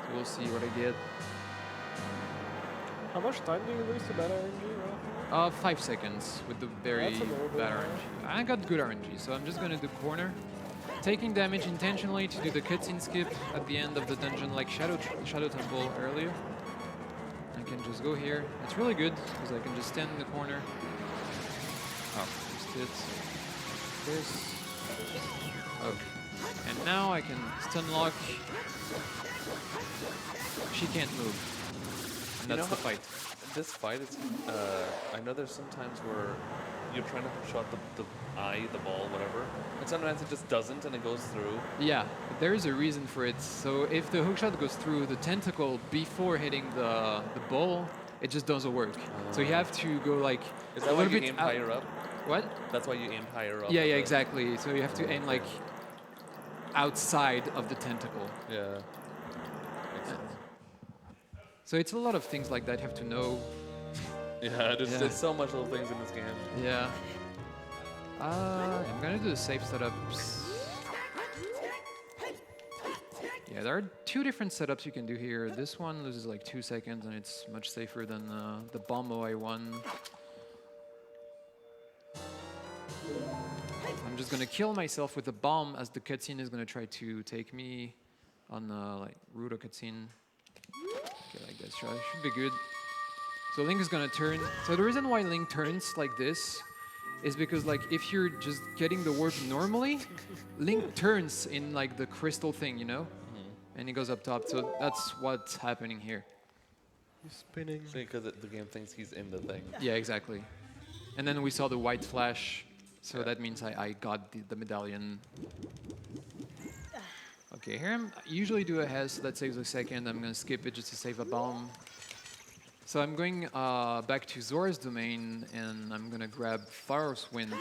So we'll see what I get. How much time do you lose to bad RNG roughly? 5 seconds with the very That's a little bit bad high. RNG. I got good RNG, so I'm just gonna do corner. Taking damage intentionally to do the cutscene skip at the end of the dungeon like Shadow Temple earlier. I can just go here. It's really good, because I can just stand in the corner. Oh, just hit this. Okay. And now I can stun lock. She can't move. And that's the fight. This fight, it's, I know there's sometimes where you're trying to shot the eye, the ball, whatever, and sometimes it just doesn't and it goes through. Yeah, but there is a reason for it. So if the hookshot goes through the tentacle before hitting the ball, it just doesn't work. So you have to go like Is a that why little you bit aim out- higher up? What? That's why you aim higher up. Yeah, with yeah, the- exactly. So you have to aim like outside of the tentacle. Yeah. Makes sense. So it's a lot of things like that you have to know. Yeah, Yeah. there's so much little things in this game. Yeah. I'm gonna do the safe setups. Yeah, there are 2 different setups you can do here. This one loses like 2 seconds, and it's much safer than the bomb OI1. I'm just gonna kill myself with a bomb as the cutscene is gonna try to take me on like Rudo cutscene. Okay, like this, should be good. So Link is gonna turn. So the reason why Link turns like this is because like if you're just getting the warp normally, Link turns in like the crystal thing, you know? And he goes up top. So that's what's happening here. He's spinning. Because the game thinks he's in the thing. Yeah, exactly. And then we saw the white flash. So that means I got the medallion. Okay, here I usually do a Hess, so that saves a second. I'm gonna skip it just to save a bomb. So I'm going back to Zora's domain, and I'm gonna grab Pharos Wind,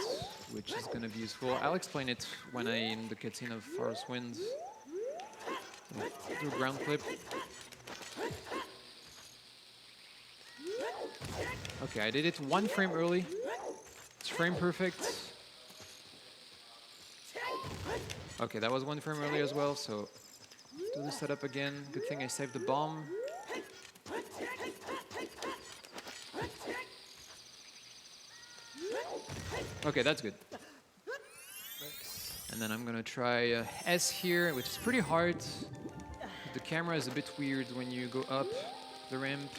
which is gonna be useful. I'll explain it when I in the cutscene of Pharos Wind. Do a ground clip. Okay, I did it 1 frame early. It's frame perfect. Okay, that was 1 frame early as well, so do the setup again. Good thing I saved the bomb. Okay, that's good. And then I'm gonna try S here, which is pretty hard. The camera is a bit weird when you go up the ramp.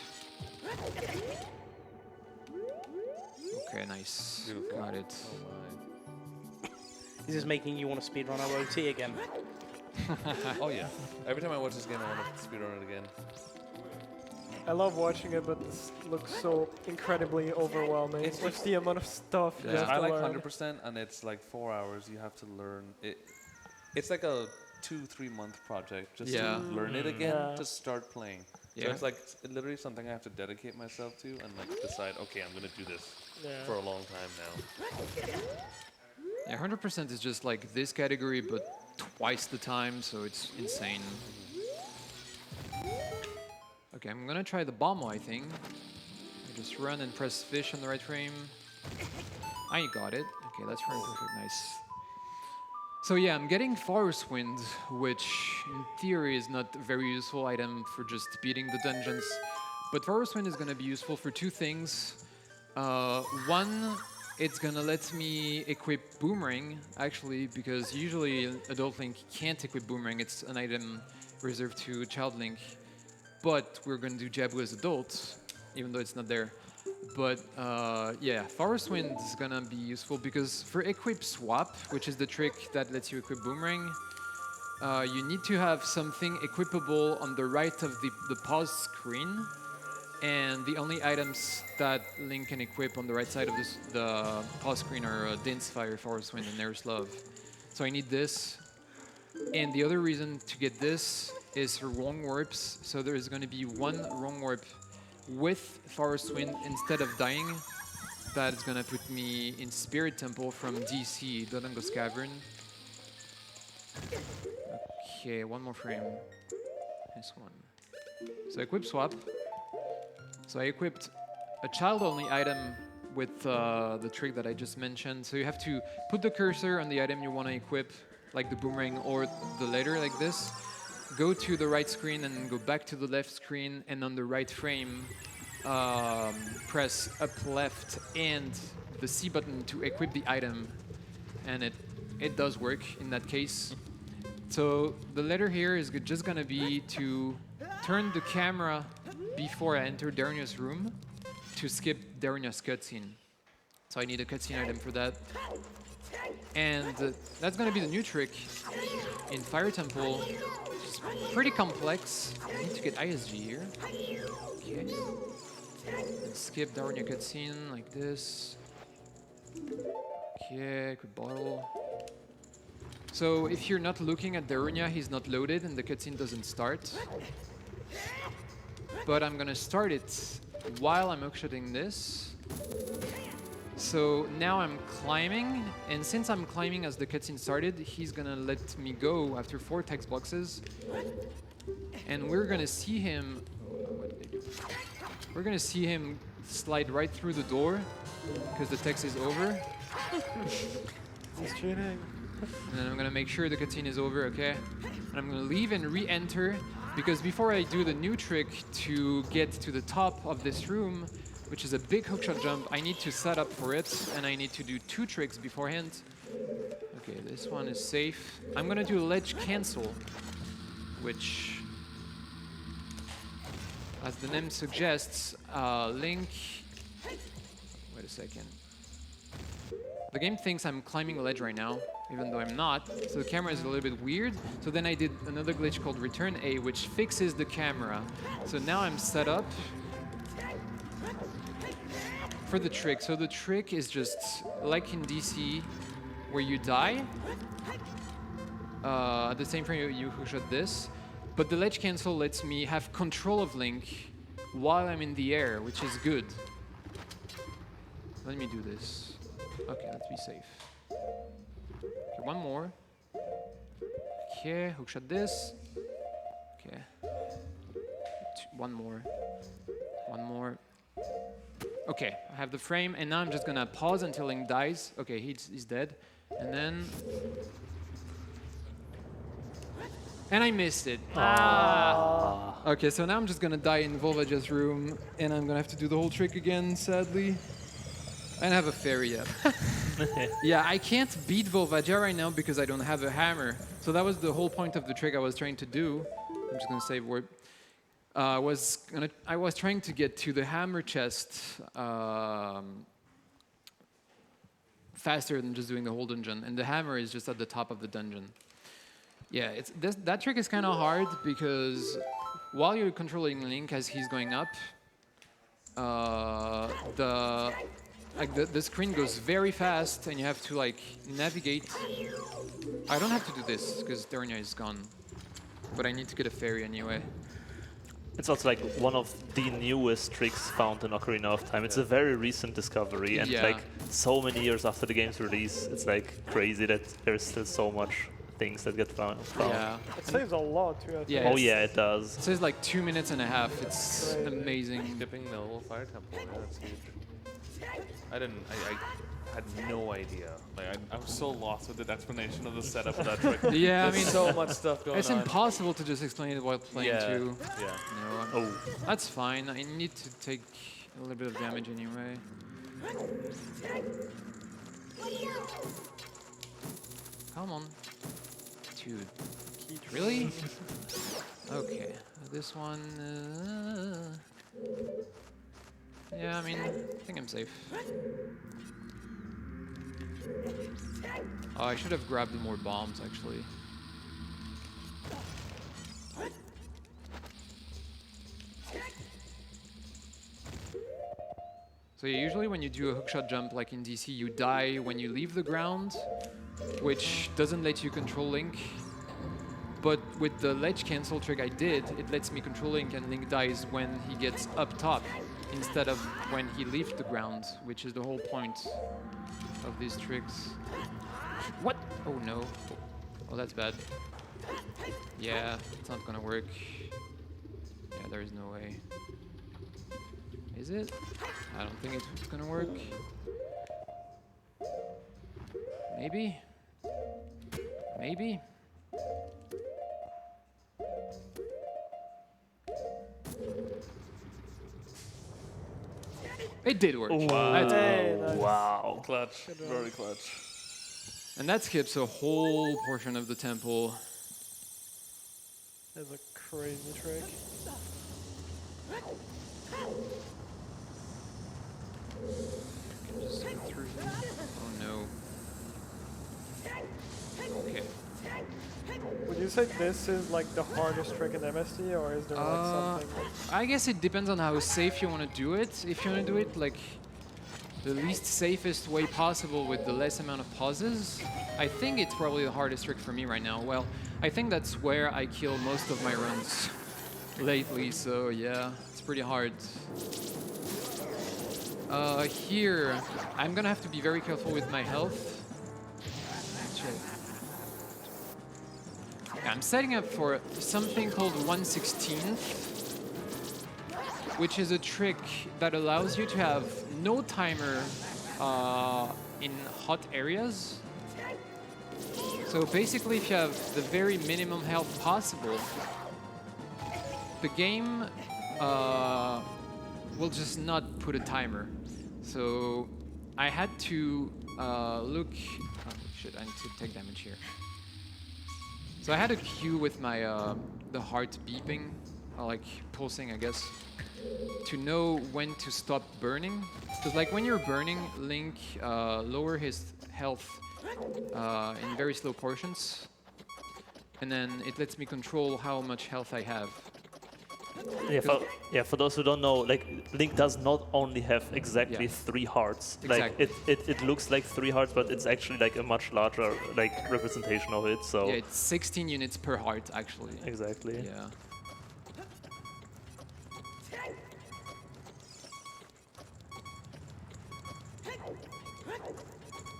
Okay, nice. Beautiful. Got it. Oh This is making you want to speedrun OOT again. my. Oh yeah. Every time I watch this game, I want to speedrun it again. I love watching it, but this looks so incredibly overwhelming. It's With just- the amount of stuff you Yeah. have I to like learn. 100%, and it's like 4 hours. You have to learn it. It's like a 2-3 month project just Yeah. to learn it again Yeah. to start playing. So Yeah. it's like literally something I have to dedicate myself to and like decide. Okay, I'm gonna do this Yeah. for a long time now. Yeah, 100% is just like this category, but twice the time, so it's insane. Okay, I'm gonna try the bomb, I think. I just run and press fish on the right frame. I got it. Okay, that's frame perfect, nice. So yeah, I'm getting Forest Wind, which in theory is not a very useful item for just beating the dungeons. But Forest Wind is gonna be useful for two things. One, it's gonna let me equip Boomerang, actually, because usually Adult Link can't equip Boomerang. It's an item reserved to Child Link. But we're gonna do Jabu as adults, even though it's not there. But yeah, Forest Wind is gonna be useful because for equip swap, which is the trick that lets you equip Boomerang, you need to have something equipable on the right of the pause screen. And the only items that Link can equip on the right side of the pause screen are Din's Fire, Forest Wind, and Nair's Love. So I need this. And the other reason to get this is for wrong warps. So there is going to be one wrong warp with Forest Wind instead of dying. That is going to put me in Spirit Temple from DC, Dodongo's Cavern. Okay, one more frame. This one. So equip swap. So I equipped a child-only item with the trick that I just mentioned. So you have to put the cursor on the item you want to equip, like the boomerang or the letter like this. Go to the right screen and go back to the left screen, and on the right frame, press up left and the C button to equip the item. And it does work in that case. So the letter here is just gonna be to turn the camera before I enter Darunia's room to skip Darunia's cutscene. So I need a cutscene item for that. And that's gonna be the new trick in Fire Temple. It's pretty complex. I need to get ISG here. Okay. And skip Darunia cutscene like this. Okay, quick bottle. So if you're not looking at Darunia, he's not loaded and the cutscene doesn't start. But I'm gonna start it while I'm hookshotting this. So now I'm climbing, and since I'm climbing as the cutscene started, he's gonna let me go after 4 text boxes. And we're gonna see him, what did I do? We're gonna see him slide right through the door, because the text is over. He's cheating. And then I'm gonna make sure the cutscene is over, okay? And I'm gonna leave and re-enter, because before I do the new trick to get to the top of this room, which is a big hookshot jump, I need to set up for it, and I need to do 2 tricks beforehand. Okay, this one is safe. I'm gonna do a ledge cancel, which, as the name suggests, Link... Wait a second. The game thinks I'm climbing a ledge right now, even though I'm not, so the camera is a little bit weird. So then I did another glitch called Return A, which fixes the camera. So now I'm set up for the trick. So the trick is just like in DC, where you die. At the same frame you hookshot this, but the ledge cancel lets me have control of Link while I'm in the air, which is good. Let me do this. Okay, let's be safe. Okay, one more. Okay, hookshot this. Okay. One more. One more. Okay, I have the frame, and now I'm just gonna pause until Link dies. Okay, he's dead. And then... And I missed it. Ah. Okay, so now I'm just gonna die in Volvaja's room, and I'm gonna have to do the whole trick again, sadly. I don't have a fairy yet. Yeah, I can't beat Volvagia right now because I don't have a hammer. So that was the whole point of the trick I was trying to do. I'm just gonna save word. I was trying to get to the hammer chest faster than just doing the whole dungeon, and the hammer is just at the top of the dungeon. Yeah, that trick is kind of hard because while you're controlling Link as he's going up, the screen goes very fast, and you have to like navigate. I don't have to do this because Darnia is gone, but I need to get a fairy anyway. It's also like one of the newest tricks found in Ocarina of Time. It's a very recent discovery, and Yeah. like so many years after the game's release, it's like crazy that there's still so much things that get found. Yeah. It saves a lot too. I think. Yeah, Oh yeah, it does. It says like 2 minutes and a half. It's Crazy. amazing. Skipping the whole fire temple. Yeah, that's huge. I had no idea. Like I was so lost with the explanation of the setup of that trick. Yeah, I There's mean, so much stuff going it's on. impossible to just explain it while playing Yeah, too. yeah. No, Oh, that's fine. I need to take a little bit of damage anyway. Come on. Dude. Really? Okay. This one... yeah, I mean, I think I'm safe. Oh, I should have grabbed more bombs, actually. So yeah, usually when you do a hookshot jump like in DC, you die when you leave the ground, which doesn't let you control Link. But with the ledge cancel trick I did, it lets me control Link, and Link dies when he gets up top instead of when he leaves the ground, which is the whole point of these tricks. What? Oh no. Oh, that's bad. Yeah, it's not gonna work. Yeah, there is no way. Is it? I don't think it's gonna work. Maybe? Maybe? It did work. That's Hey, nice. wow. Clutch. Good one. Very clutch. And that skips a whole portion of the temple. That's a crazy trick. Can just go through here. Oh no. Okay. Would you say this is like the hardest trick in MST, or is there like something? I guess it depends on how safe you want to do it. If you want to do it like the least safest way possible with the less amount of pauses, I think it's probably the hardest trick for me right now. Well, I think that's where I kill most of my runs lately, so yeah, it's pretty hard. Here, I'm gonna have to be very careful with my health. Okay, I'm setting up for something called 1/16th, which is a trick that allows you to have no timer in hot areas. So basically, if you have the very minimum health possible, the game will just not put a timer. So I had to look... Oh, shit, I need to take damage here. So I had a cue with my the heart beeping, or like pulsing, I guess, to know when to stop burning. Because like when you're burning, Link lower his health in very slow portions, and then it lets me control how much health I have. For those who don't know, like Link does not only have exactly Yeah. 3 hearts. Exactly. Like it looks like 3 hearts, but it's actually like a much larger like representation of it. So Yeah, it's 16 units per heart, actually. exactly. Yeah.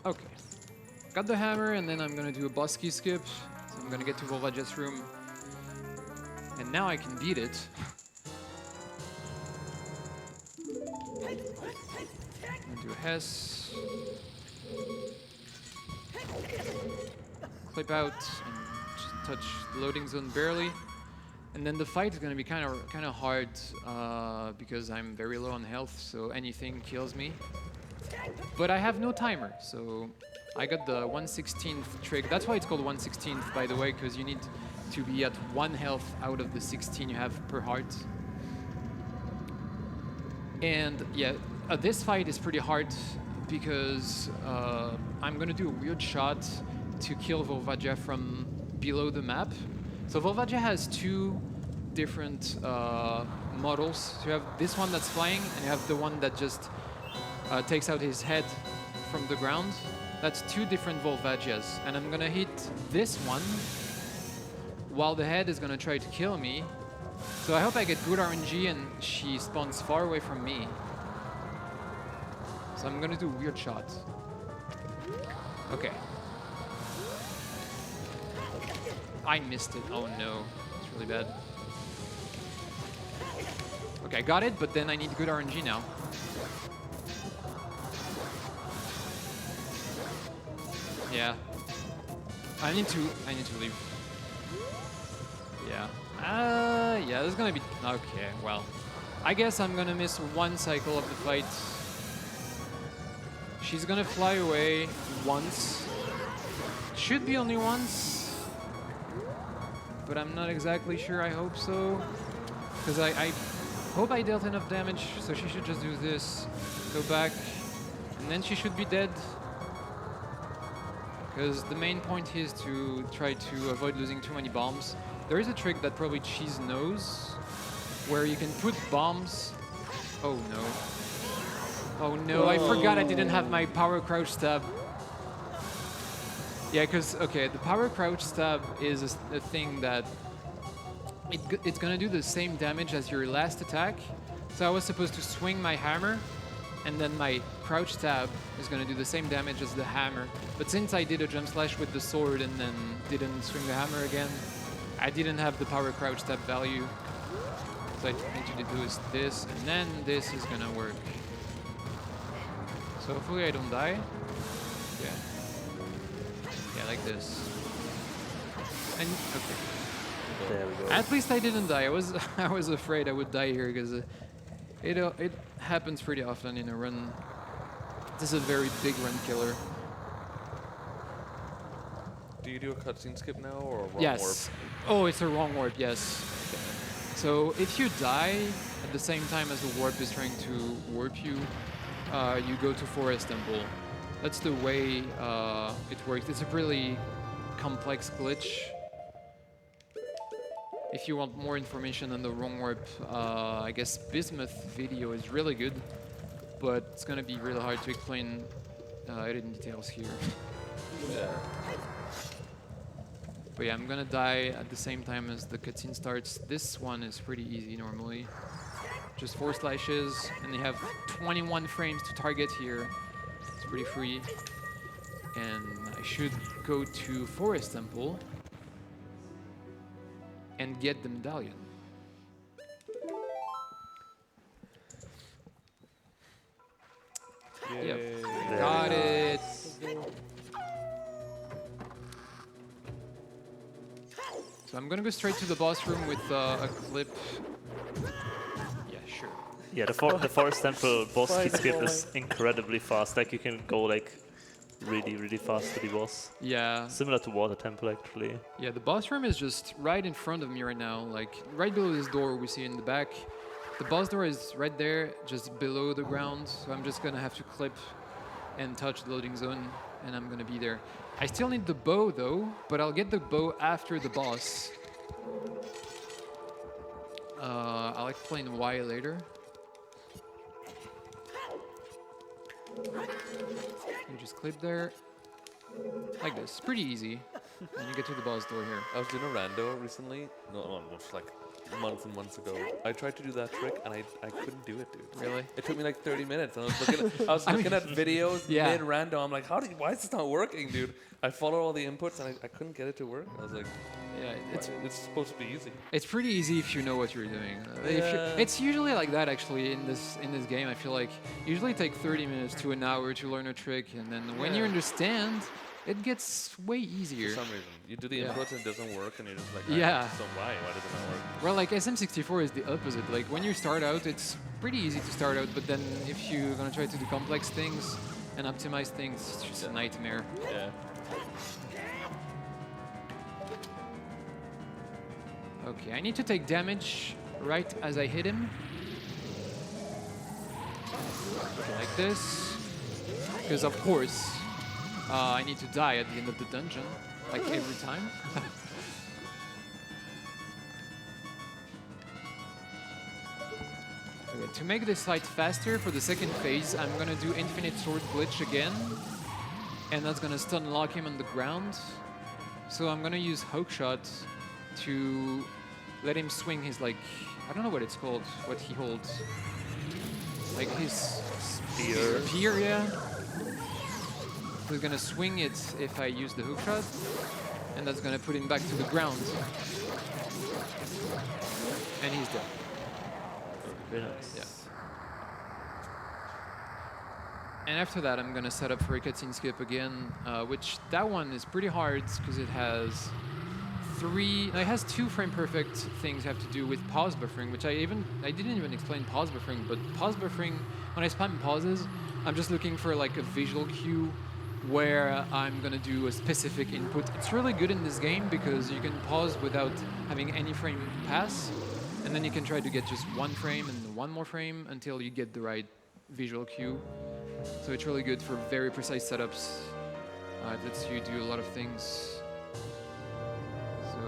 Okay. Got the hammer, and then I'm gonna do a boss key skip. So I'm gonna get to Volvagia's room. And now I can beat it. I'm gonna do a Hess. Clip out and just touch the loading zone barely. And then the fight is gonna be kind of hard because I'm very low on health, so anything kills me. but I have no timer, so I got the 1/16th trick. That's why it's called 1/16th, by the way, because you need to be at 1 health out of the 16 you have per heart. And yeah, this fight is pretty hard because I'm gonna do a weird shot to kill Volvagia from below the map. So Volvagia has two different models. So you have this one that's flying, and you have the one that just takes out his head from the ground. That's two different Volvagias, and I'm gonna hit this one while the head is gonna try to kill me. So I hope I get good RNG and she spawns far away from me. So I'm gonna do weird shots. Okay. I missed it. Oh no, it's really bad. Okay, I got it, but then I need good RNG now. Yeah. I need to leave. Yeah. Yeah, this is gonna be... Okay, well. I guess I'm gonna miss one cycle of the fight. She's gonna fly away once. Should be only once. But I'm not exactly sure, I hope so. Because I hope I dealt enough damage, so she should just do this. Go back. And then she should be dead. Because the main point is to try to avoid losing too many bombs. There is a trick that probably Cheese knows, where you can put bombs... Oh no. Oh no, I forgot I didn't have my power crouch stab. Yeah, because, okay, the power crouch stab is a thing that... It's gonna do the same damage as your last attack. So I was supposed to swing my hammer, and then my crouch stab is gonna do the same damage as the hammer. But since I did a jump slash with the sword and then didn't swing the hammer again, I didn't have the power crouch stab value. So I need to do is this, and then this is gonna work. So hopefully I don't die. Yeah. Yeah, like this. And okay. There we go. At least I didn't die. I was afraid I would die here because it happens pretty often in a run. This is a very big run killer. Do you do a cutscene skip now or a wrong Yes. warp? Oh, it's a wrong warp. Yes. So if you die at the same time as the warp is trying to warp you, you go to Forest Temple. That's the way it works. It's a really complex glitch. If you want more information on the wrong warp, I guess Bismuth video is really good, but it's gonna be really hard to explain it in details here. Yeah. But yeah, I'm gonna die at the same time as the cutscene starts. This one is pretty easy normally. Just 4 slashes, and they have 21 frames to target here. It's pretty free. And I should go to Forest Temple and get the medallion. Yep. Got it. So I'm gonna go straight to the boss room with a clip. Yeah, sure. Yeah, the Forest Temple boss Fine, key skip fine. is incredibly fast. Like you can go like really fast to the boss. Yeah. Similar to Water Temple actually. Yeah, the boss room is just right in front of me right now, like right below this door we see in the back. The boss door is right there, just below the ground, so I'm just gonna have to clip and touch the loading zone, and I'm gonna be there. I still need the bow though, but I'll get the bow after the boss. I'll explain why later. You just clip there, like this. Pretty easy. And you get to the boss door here. I was doing a rando recently. No, just like months and months ago. I tried to do that trick and I couldn't do it, dude. Really? It took me like 30 minutes. And I was looking at videos Yeah. mid rando. I'm like, why is this not working, dude? I followed all the inputs and I couldn't get it to work. I was like, Yeah, it's supposed to be easy. it's pretty easy if you know what you're doing. It's usually like that actually in this game. I feel like usually take 30 minutes to an hour to learn a trick, and then when you understand, it gets way easier. For some reason, you do the Yeah. inputs and it doesn't work, and you're just like, Yeah. So why does it not work? Well, like SM64 is the opposite. Like when you start out, it's pretty easy to start out, but then if you're gonna try to do complex things, and optimize things. It's just a nightmare. Yeah. Okay, I need to take damage right as I hit him. Like this. Because of course, I need to die at the end of the dungeon, like every time. Okay, to make this fight faster for the second phase, I'm gonna do infinite sword glitch again. And that's gonna stun lock him on the ground. So I'm gonna use hookshot to let him swing his, like, I don't know what it's called, what he holds. Like his spear, yeah. So he's gonna swing it if I use the hookshot, and that's gonna put him back to the ground. And he's dead. Very nice. Yeah. And after that, I'm gonna set up for a cutscene skip again, which that one is pretty hard because it has it has 2 frame perfect things you have to do with pause buffering, which I didn't even explain pause buffering, but pause buffering, when I spam pauses, I'm just looking for like a visual cue where I'm gonna do a specific input. It's really good in this game because you can pause without having any frame pass, and then you can try to get just 1 frame and 1 more frame until you get the right visual cue. So it's really good for very precise setups. It lets you do a lot of things. So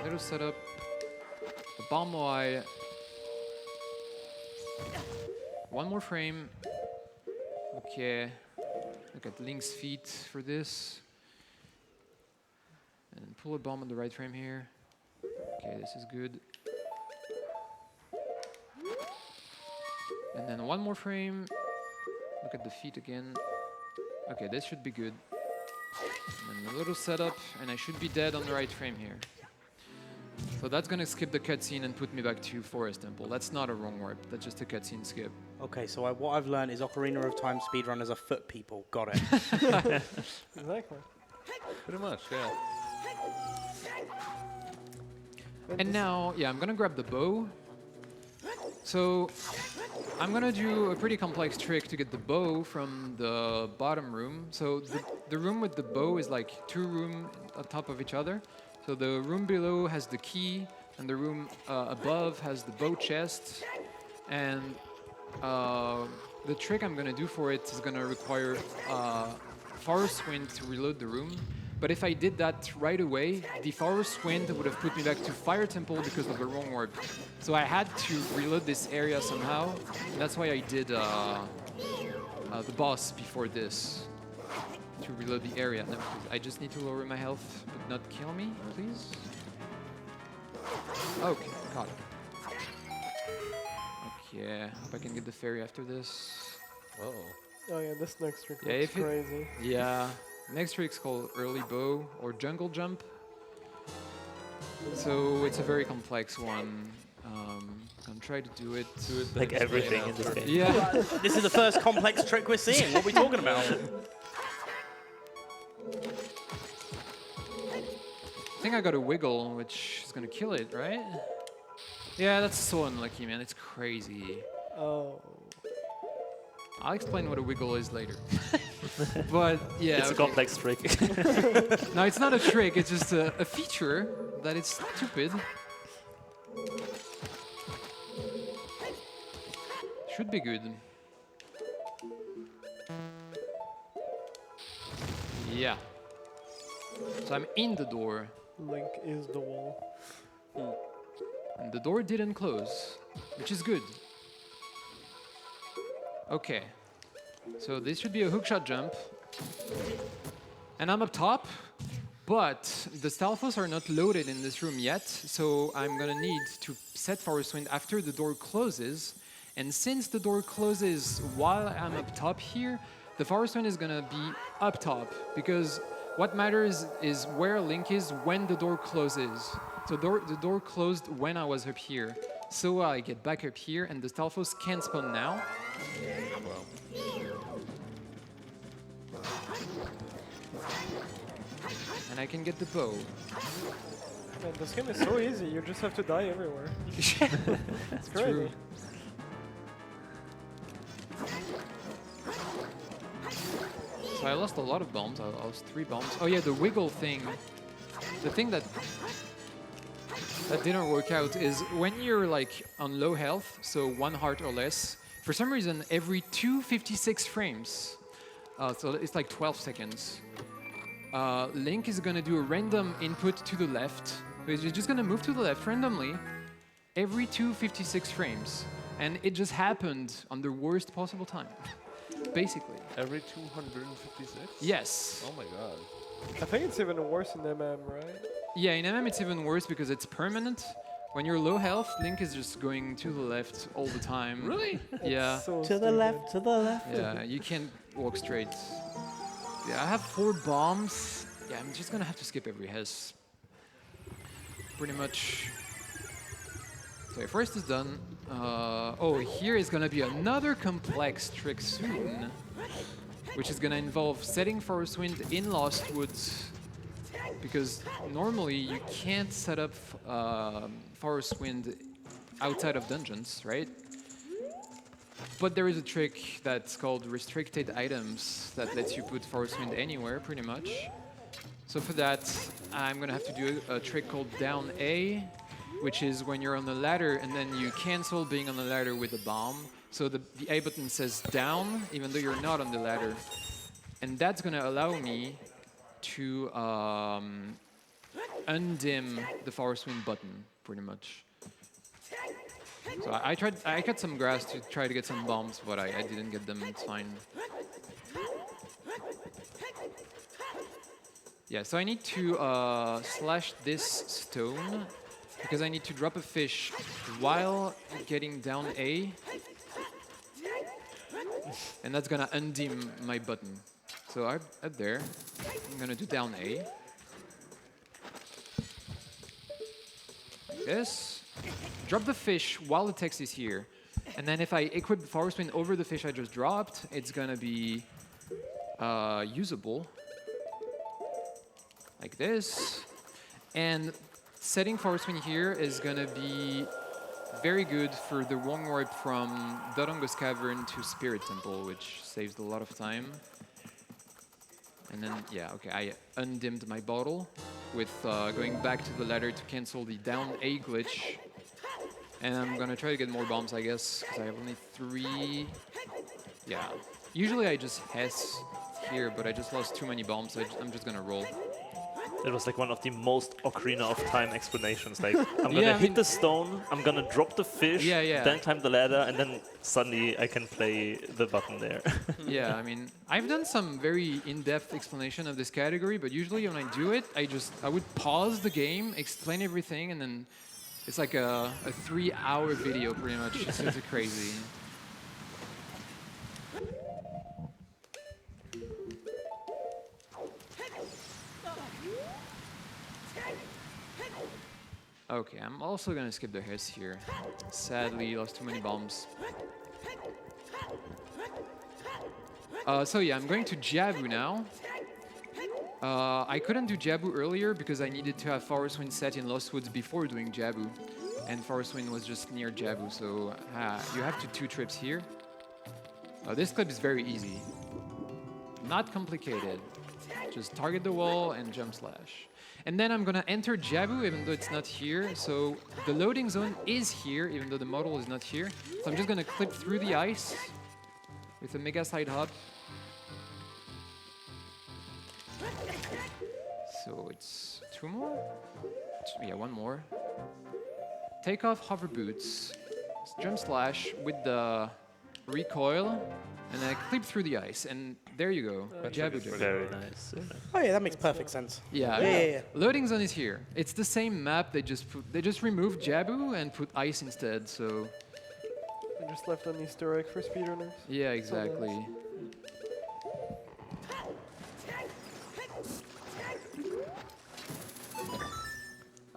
little setup, the bomb Y, 1 more frame. Okay, look at Link's feet for this. And pull a bomb on the right frame here. Okay, this is good. And then 1 more frame. Look at the feet again. Okay, this should be good. And then a little setup, and I should be dead on the right frame here. So that's gonna skip the cutscene and put me back to Forest Temple. That's not a wrong warp, that's just a cutscene skip. Okay, so what I've learned is Ocarina of Time speedrunners are foot people. Got it. Exactly. Pretty much, yeah. And now, yeah, I'm gonna grab the bow. So I'm gonna do a pretty complex trick to get the bow from the bottom room. So the room with the bow is like 2 rooms on top of each other. So the room below has the key, and the room above has the bow chest. And the trick I'm gonna do for it is gonna require Forest Wind to reload the room. But if I did that right away, the Forest Wind would have put me back to Fire Temple because of the wrong warp. So I had to reload this area somehow. That's why I did the boss before this, to reload the area. No, I just need to lower my health, but not kill me, please. Okay, got it. Okay, hope I can get the fairy after this. Whoa. Oh yeah, this next trick Yeah, looks if it- crazy. Yeah, next trick's called Early Bow or Jungle Jump. So it's a very complex one. I'm trying to do it. Like everything in this game. Yeah. This is the first complex trick we're seeing. What are we talking about? I think I got a wiggle, which is gonna kill it, right? Yeah, that's so unlucky, man. It's crazy. Oh. I'll explain what a wiggle is later. But yeah, It's a okay. complex trick. No, it's not a trick. It's just a feature that is stupid. Should be good. Yeah. So I'm in the door, Link is the wall. and the door didn't close, which is good. Okay. So this should be a hookshot jump. And I'm up top, but the Stalfos are not loaded in this room yet, so I'm gonna need to set Forest Wind after the door closes. And since the door closes while I'm up top here, the Forest Wind is gonna be up top, because what matters is where Link is when the door closes. So the door closed when I was up here. So I get back up here, and the Stalfos can spawn now. And I can get the bow. Man, this game is so easy. You just have to die everywhere. It's crazy. True. So I lost a lot of bombs. I lost 3 bombs. Oh yeah, the wiggle thing. The thing that didn't work out is when you're like on low health, so 1 heart or less, for some reason every 256 frames, so it's like 12 seconds, Link is gonna do a random input to the left. He's just gonna move to the left randomly every 256 frames. And it just happened on the worst possible time, basically. Every 256? Yes. Oh my god. I think it's even worse in MM, right? Yeah, in MM it's even worse because it's permanent. When you're low health, Link is just going to the left all the time. Really? Yeah. So To the stupid. left, to the left. Yeah, you can't walk straight. Yeah, I have 4 bombs. Yeah, I'm just gonna have to skip every Hess. Pretty much. So first is done. Oh, here is gonna be another complex trick soon, which is gonna involve setting Forest Wind in Lost Woods, because normally you can't set up Forest Wind outside of dungeons, right? But there is a trick that's called restricted items that lets you put Forest Wind anywhere, pretty much. So for that, I'm gonna have to do a trick called down A, which is when you're on the ladder and then you cancel being on the ladder with a bomb. So the A button says down, even though you're not on the ladder. And that's gonna allow me to undim the Forest Wind button, pretty much. So I cut some grass to try to get some bombs, but I didn't get them, it's fine. Yeah, so I need to slash this stone, because I need to drop a fish while getting down A. And that's gonna undim my button. So up there, I'm gonna do down A. Like this. Drop the fish while the text is here. And then if I equip Forest Wind over the fish I just dropped, it's gonna be usable. Like this. And setting Forest Wind here is gonna be very good for the Wong Warp from Dodongo's Cavern to Spirit Temple, which saves a lot of time. And then, yeah, okay, I undimmed my bottle with going back to the ladder to cancel the down A glitch. And I'm gonna try to get more bombs, I guess, because I have only 3. Yeah. Usually I just Hess here, but I just lost too many bombs, so I'm just gonna roll. It was like one of the most Ocarina of Time explanations. Like, I'm gonna Yeah, I hit mean- the stone, I'm gonna drop the fish, Yeah, yeah. then climb the ladder, and then suddenly I can play the button there. Yeah, I mean, I've done some very in-depth explanation of this category, but usually when I do it, I would pause the game, explain everything, and then it's like a 3-hour video pretty much. It's crazy. Okay, I'm also gonna skip the Hess here. Sadly, lost too many bombs. So yeah, I'm going to Jabu now. I couldn't do Jabu earlier because I needed to have Forest Wind set in Lost Woods before doing Jabu. And Forest Wind was just near Jabu, so you have to 2 trips here. This clip is very easy. Not complicated. Just target the wall and jump slash. And then I'm gonna enter Jabu even though it's not here. So the loading zone is here even though the model is not here. So I'm just gonna clip through the ice with a mega side hop. So it's 2 more? Yeah, 1 more. Take off hover boots, jump slash with the recoil, and then clip through the ice. And there you go, Jabu Jabu. Very nice. Oh yeah, that makes perfect sense. Yeah, Yeah. loading zone is here. It's the same map. They just removed Jabu and put ice instead. So I just left an Easter egg for speedrunners. yeah, exactly.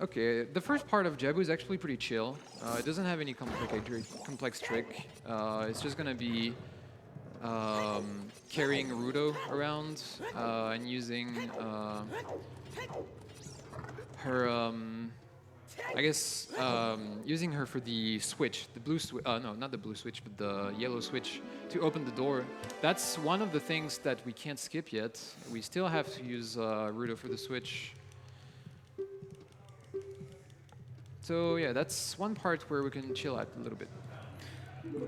Okay, the first part of Jabu is actually pretty chill. It doesn't have any complex trick. It's just gonna be carrying Rudo around and using her I guess using her for the switch, the blue switch, no, not the blue switch, but the yellow switch to open the door. That's one of the things that we can't skip yet. We still have to use Rudo for the switch. So yeah, that's one part where we can chill out a little bit.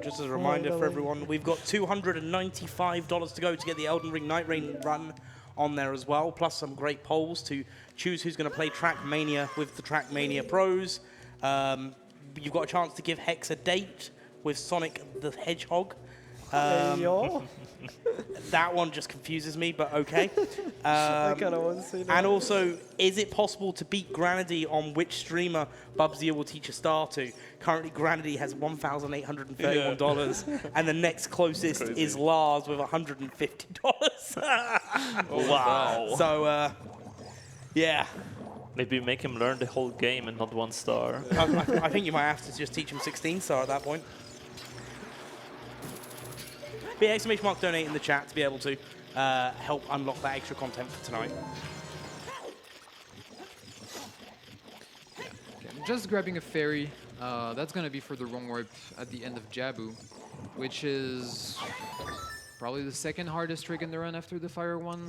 Just as a reminder for everyone, we've got $295 to go to get the Elden Ring Night Rain run on there as well, plus some great polls to choose who's going to play Trackmania with the Trackmania Pros. You've got a chance to give Hex a date with Sonic the Hedgehog. Yo. That one just confuses me, but okay. I kind of want to see that. And also, is it possible to beat Granady on which streamer Bubsy will teach a star to? Currently, Granady has $1,831, and the next closest is Lars with $150. Oh, wow. So, yeah. Maybe make him learn the whole game and not one star. I think you might have to just teach him 16 star at that point. But yeah, ! Donate in the chat to be able to help unlock that extra content for tonight. Okay, I'm just grabbing a fairy. That's going to be for the wrong warp at the end of Jabu, which is probably the second hardest trick in the run after the fire one.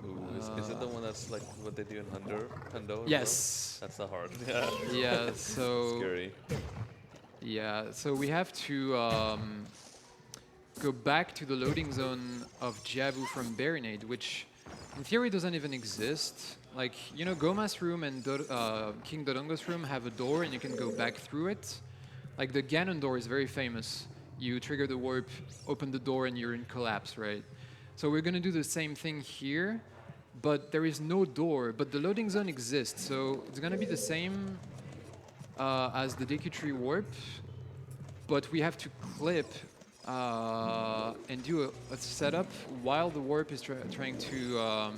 Ooh, is it the one that's like what they do in Hundo? Yes. That's the hard. Yeah. Yeah, so... Scary. Yeah, so we have to go back to the loading zone of Jabu from Baronade, which in theory doesn't even exist. Like, you know, Goma's room and King Dodongo's room have a door and you can go back through it. Like the Ganon door is very famous. You trigger the warp, open the door, and you're in collapse, right? So we're gonna do the same thing here, but there is no door, but the loading zone exists. So it's gonna be the same as the Deku Tree warp, but we have to clip and do a setup while the warp is trying to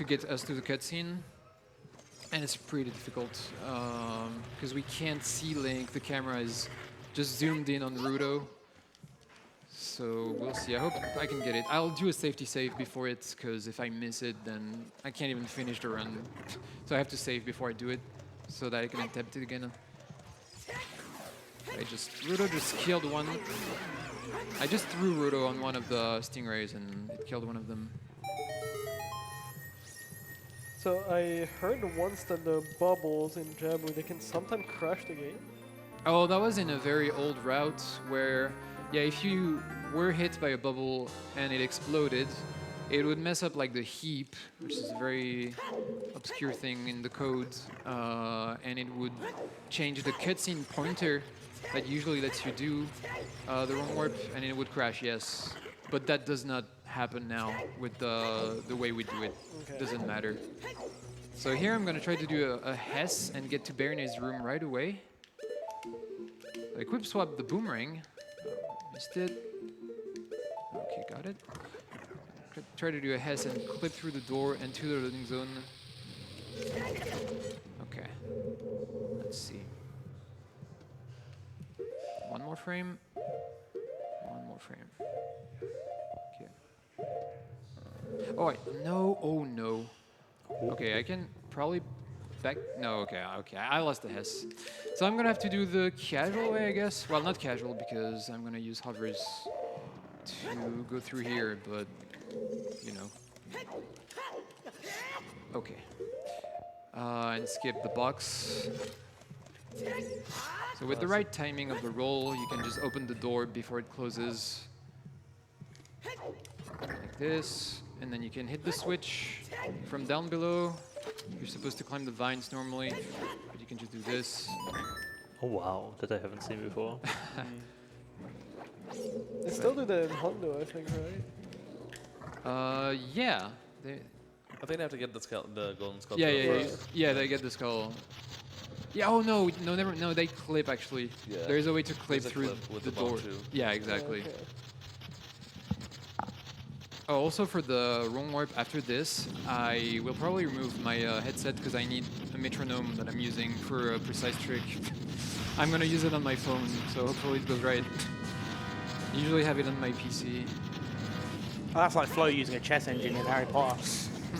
get us to the cutscene, and it's pretty difficult because we can't see Link. The camera is just zoomed in on Rudo, so we'll see. I hope I can get it. I'll do a safety save before it, because if I miss it, then I can't even finish the run. So I have to save before I do it, so that I can attempt it again. Rudo just killed one. I just threw Rudo on one of the stingrays and it killed one of them. So I heard once that the bubbles in Jabu, they can sometimes crash the game. Oh, that was in a very old route where, yeah, if you were hit by a bubble and it exploded, it would mess up like the heap, which is a very obscure thing in the code, and it would change the cutscene pointer that usually lets you do the wrong warp, and it would crash, yes. But that does not happen now with the way we do it. Okay. Doesn't matter. So here I'm gonna try to do a Hess and get to Baronade's room right away. I equip swap the boomerang. Missed it. Okay, got it. Try to do a Hess and clip through the door and to the loading zone. Okay. Let's see. One more frame. One more frame. Okay. Oh wait, no, oh no. Okay, I can probably back, no, okay, I lost the Hess. So I'm gonna have to do the casual way, I guess. Well, not casual, because I'm gonna use hovers to go through here, but, you know. Okay. And skip the box. So with the right timing of the roll, you can just open the door before it closes. Like this. And then you can hit the switch from down below. You're supposed to climb the vines normally, but you can just do this. Oh wow, that I haven't seen before. They still do that in Hondo, I think, right? Yeah. I think they have to get the golden skull. Yeah, they get the skull. Yeah, oh no, no, they clip actually. Yeah. There is a way to clip There's a through clip with the the bomb door. too. Yeah, exactly. Okay. Oh, also for the wrong warp after this, I will probably remove my headset because I need a metronome that I'm using for a precise trick. I'm gonna use it on my phone, so hopefully it goes right. Usually have it on my PC. Oh, that's like Flo using a chess engine in Harry Potter.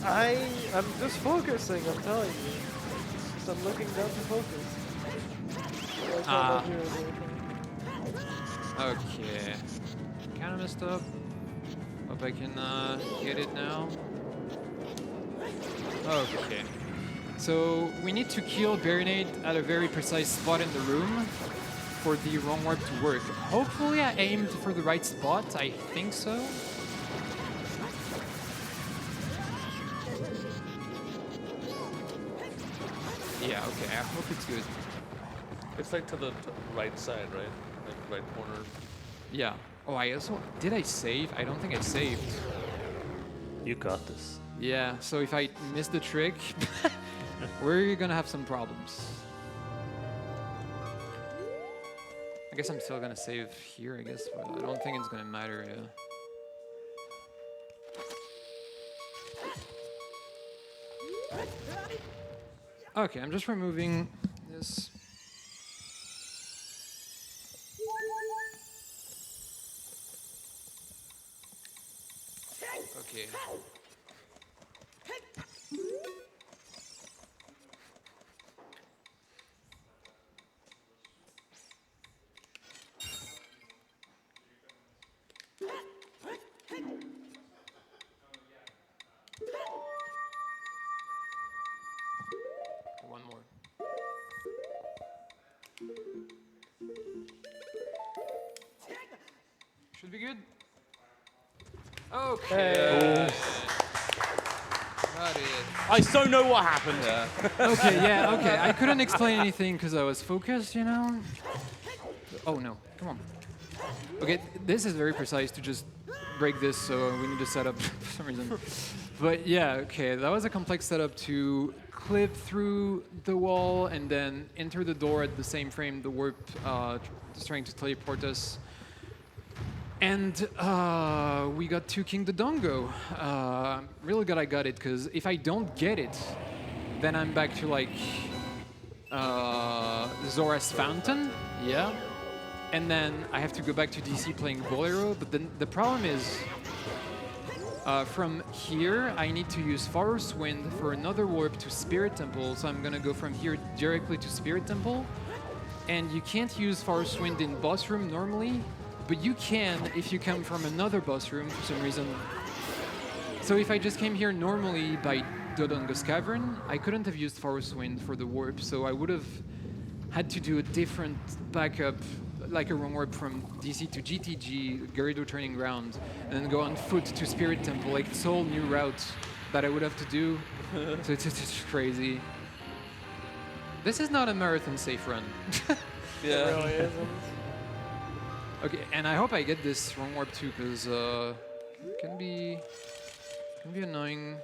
I'm just focusing, I'm telling you. focus. I'm looking down to focus. Like, Ah. here, Okay. Kind of messed up. Hope I can get it now. Okay. So we need to kill Baronade at a very precise spot in the room for the wrong warp to work. Hopefully I aimed for the right spot. I think so. Yeah, okay. I hope it's good. It's like to the right side, right? Like right corner. Yeah. Oh, I also... Did I save? I don't think I saved. You got this. Yeah, so if I miss the trick, we're gonna have some problems. I guess I'm still gonna save here, I guess, but I don't think it's gonna matter, yeah. Okay, I'm just removing this. Okay. One more. Should be good. Okay. Got it. I so know what happened. Okay, yeah, okay. I couldn't explain anything because I was focused, you know? Oh no, come on. Okay, this is very precise to just break this, so we need to set up for some reason. But yeah, okay, that was a complex setup to clip through the wall and then enter the door at the same frame the warp is trying to teleport us. And we got to King Dodongo. Really glad I got it, because if I don't get it, then I'm back to like Zora's Fountain, yeah. And then I have to go back to DC playing Bolero, but then the problem is, from here, I need to use Forest Wind for another warp to Spirit Temple, so I'm gonna go from here directly to Spirit Temple. And you can't use Forest Wind in boss room normally, but you can if you come from another boss room for some reason. So if I just came here normally by Dodongo's Cavern, I couldn't have used Forest Wind for the warp, so I would have had to do a different backup, like a wrong warp from DC to GTG, Gerudo Turning Ground, and then go on foot to Spirit Temple. Like, it's a whole new route that I would have to do. So it's crazy. This is not a marathon safe run. It really isn't. Okay, and I hope I get this wrong warp too, because it can be annoying.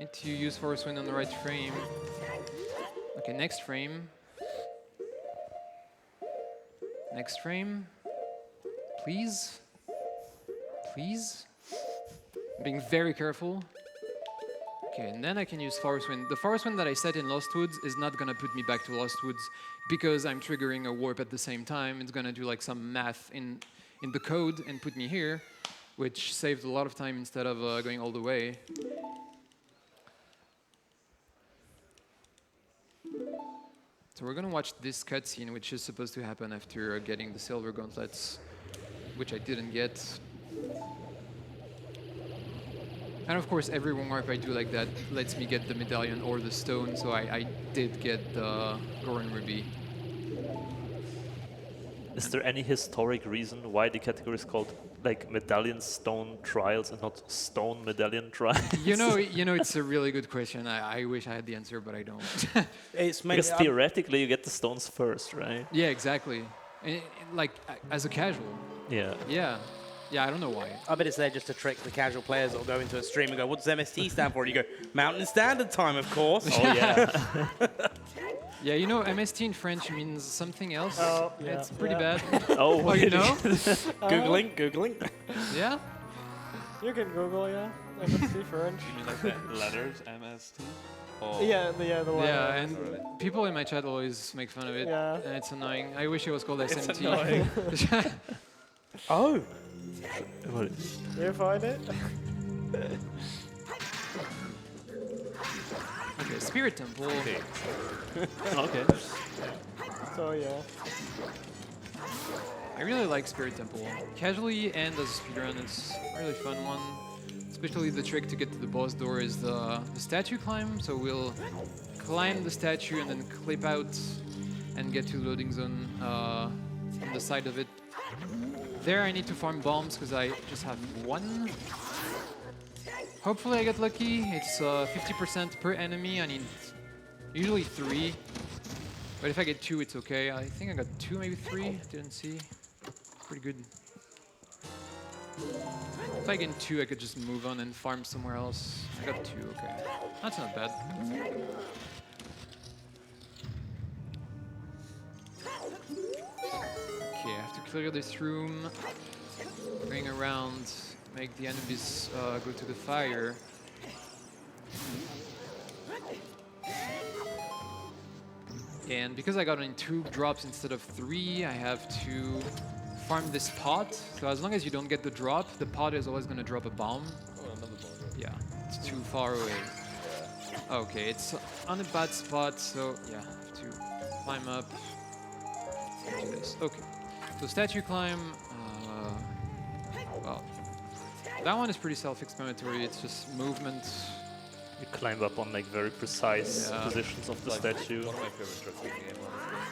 Need to use Forest Wind on the right frame. Okay, next frame. Next frame. Please. Please. Being very careful. Okay, and then I can use Forest Wind. The Forest Wind that I set in Lost Woods is not gonna put me back to Lost Woods because I'm triggering a warp at the same time. It's gonna do like some math in the code and put me here, which saved a lot of time instead of going all the way. So we're gonna watch this cutscene, which is supposed to happen after getting the silver gauntlets, which I didn't get. And of course, every one warp I do like that lets me get the medallion or the stone, so I did get the Goron Ruby. Is there any historic reason why the category is called like Medallion Stone Trials and not Stone Medallion Trials? You know, it's a really good question. I wish I had the answer, but I don't. It's Because theoretically you get the stones first, right? Yeah, exactly. Like, as a casual. Yeah. Yeah. Yeah, I don't know why. I bet it's there just to trick the casual players that'll go into a stream and go, what does MST stand for? And you go, Mountain Standard Time, of course. Oh yeah. Yeah, you know, MST in French means something else. Oh, yeah. It's pretty Yeah. bad. Oh, Oh, you know? Googling. Yeah? You can Google, yeah. MST French. You mean like the letters MST? Oh. Yeah, the one. Yeah, and people in my chat always make fun of it. Yeah. And it's annoying. I wish it was called SMT. It's annoying. Oh. You find it? Okay, Spirit Temple. Okay. Okay. So yeah. I really like Spirit Temple. Casually and as a speedrun, it's a really fun one. Especially the trick to get to the boss door is the statue climb. So we'll climb the statue and then clip out and get to loading zone on the side of it. There I need to farm bombs because I just have one. Hopefully I get lucky. It's 50% per enemy. I need usually 3. But if I get 2, it's okay. I think I got 2, maybe 3. Didn't see. Pretty good. If I get 2, I could just move on and farm somewhere else. I got 2, okay. That's not bad. Okay, I have to clear this room. Going around, make the enemies go to the fire. And because I got in 2 drops instead of 3, I have to farm this pot. So as long as you don't get the drop, the pot is always going to drop a bomb. Oh, another ball. Yeah, it's too far away. Okay, it's on a bad spot, so yeah, I have to climb up. Do this. Okay, so statue climb. Well, that one is pretty self-explanatory. It's just movement. You climb up on like very precise Yeah. positions of the statue. One of my favorite tricks in the game, honestly.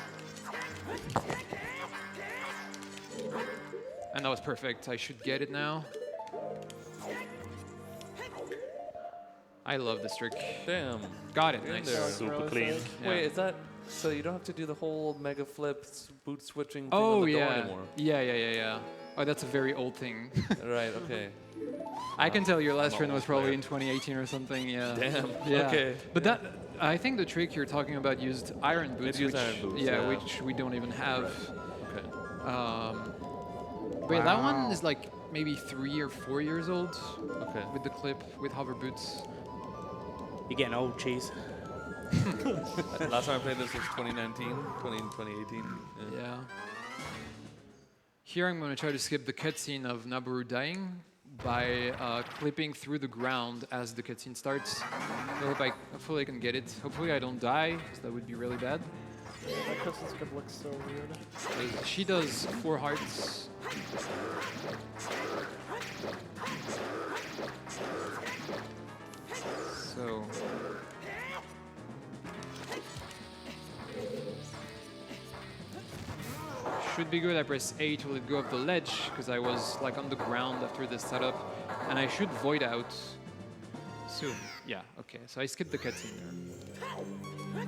And that was perfect. I should get it now. I love this trick. Damn. Got it. In Nice. there. Super Really clean. sick. Yeah. Wait, is that so? You don't have to do the whole mega flips, boot switching thing Oh on the door yeah. anymore. Yeah. Oh, that's a very old thing. Right. Okay. I can tell your last I'm run was old probably player. in 2018 or something. Yeah. Damn. Yeah. Okay. But that, I think the trick you're talking about used iron boots. It used which, iron boots, yeah, yeah. which we don't even have. Okay. Wait, that one is like maybe 3 or 4 years old Okay. with the clip with hover boots. You're getting old, cheese. Last time I played this was 2019, 2018. Yeah. Here I'm going to try to skip the cutscene of Naboru dying by clipping through the ground as the cutscene starts. Hopefully I can get it. Hopefully I don't die, because that would be really bad. That cutscene skip looks so weird. She does 4 hearts. So... should be good. I press A to let go of the ledge because I was like on the ground after the setup, and I should void out soon. Yeah, okay. So I skipped the cutscene there.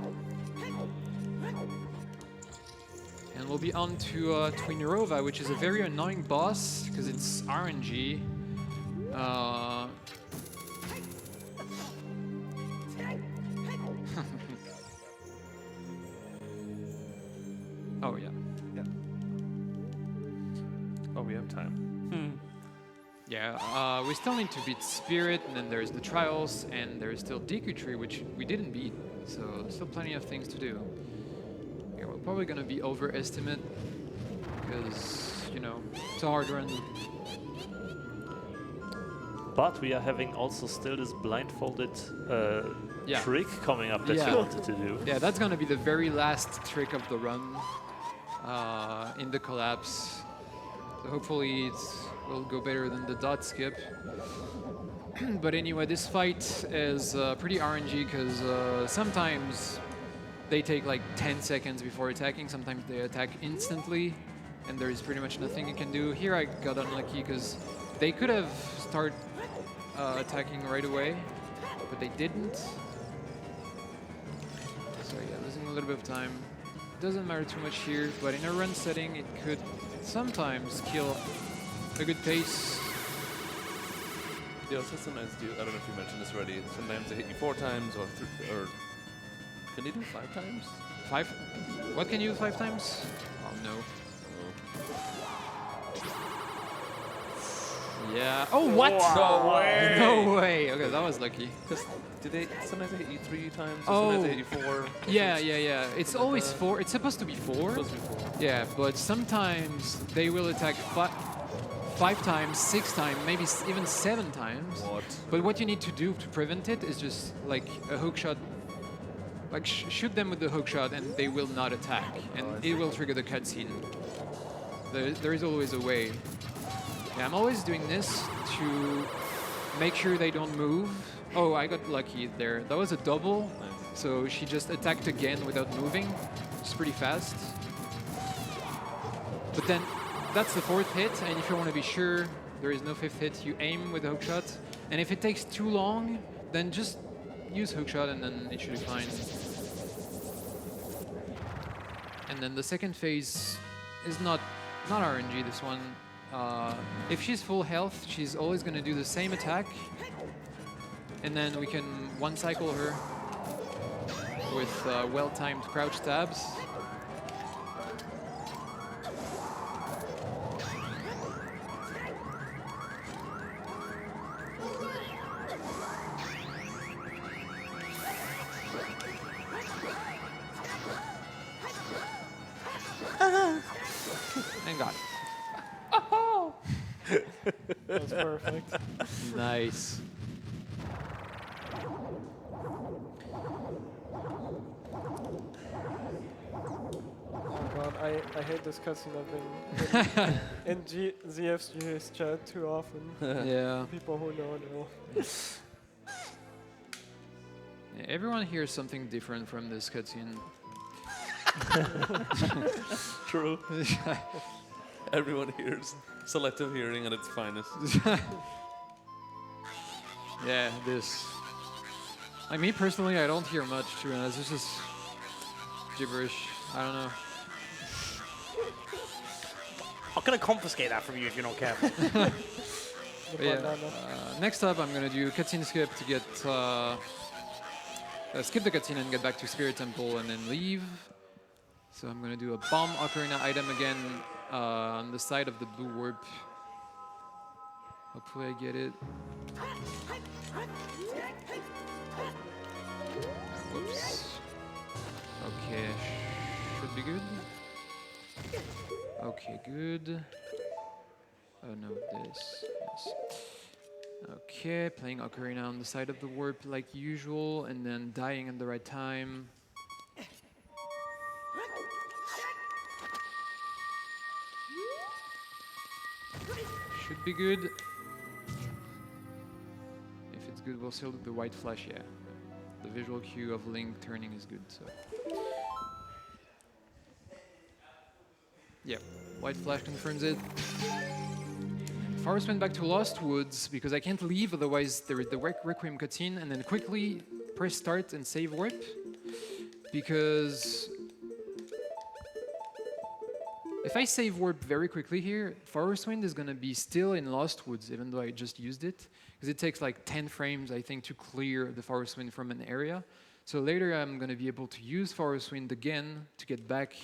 And we'll be on to Twinrova, which is a very annoying boss because it's RNG. Oh yeah. Oh, we have time. Yeah, we still need to beat Spirit, and then there's the Trials, and there's still Deku Tree, which we didn't beat, so still plenty of things to do. Yeah, we're probably gonna be overestimate, because, you know, it's a hard run. But we are having also still this blindfolded Yeah. trick coming up that Yeah. you wanted to do. Yeah, that's gonna be the very last trick of the run in the collapse. So hopefully it will go better than the dot skip. But anyway, this fight is pretty RNG because sometimes they take like 10 seconds before attacking, sometimes they attack instantly, and there is pretty much nothing you can do. Here I got unlucky because they could have started attacking right away, but they didn't. So yeah, losing a little bit of time. Doesn't matter too much here, but in a run setting, it could sometimes kill a good pace. Yeah, so sometimes I don't know if you mentioned this already. Sometimes they hit you 4 times or can they do 5 times? 5? What can you do 5 times? Oh no. Yeah. Oh, what? No way! No way. Okay, that was lucky. Because sometimes they hit you 3 times, Oh. sometimes they hit you 4. Yeah. It's Something always like that. 4. It's supposed to be 4. Supposed to be 4. Yeah, but sometimes they will attack 5 times, 6 times, maybe even 7 times. What? But what you need to do to prevent it is just like a hook shot like shoot them with the hook shot and they will not attack, and it will trigger the cutscene. There is always a way. Yeah, I'm always doing this to make sure they don't move. Oh, I got lucky there. That was a double, so she just attacked again without moving, which is pretty fast. But then that's the 4th hit, and if you want to be sure there is no 5th hit, you aim with the hook shot. And if it takes too long, then just use hook shot and then it should be fine. And then the second phase is not RNG, this one. If she's full health, she's always going to do the same attack. And then we can one-cycle her with well-timed crouch stabs. And got it. That's perfect. Nice. Oh god, I hate this cutscene. I've been in ZF's chat too often. Yeah. People who know. Yeah, everyone hears something different from this cutscene. True. Everyone hears selective hearing at its finest. Yeah, this. Like me personally, I don't hear much, to be honest. It's just gibberish. I don't know. I'm gonna confiscate that from you if you're not careful. But yeah, next up, I'm gonna do cutscene skip to get skip the cutscene and get back to Spirit Temple and then leave. So I'm gonna do a bomb Ocarina item again on the side of the blue warp. Hopefully I get it. Whoops. Okay, should be good. Okay, good. Oh no, this. Yes. Okay, playing Ocarina on the side of the warp like usual, and then dying at the right time. Should be good. If it's good, we'll still do the white flash, yeah. The visual cue of Link turning is good, so. Yeah, white flash confirms it. Forest went back to Lost Woods because I can't leave, otherwise there is the Requiem cutscene, and then quickly press start and save warp. Because if I save warp very quickly here, Forest Wind is gonna be still in Lost Woods, even though I just used it. Because it takes like 10 frames, I think, to clear the Forest Wind from an area. So later I'm gonna be able to use Forest Wind again to get back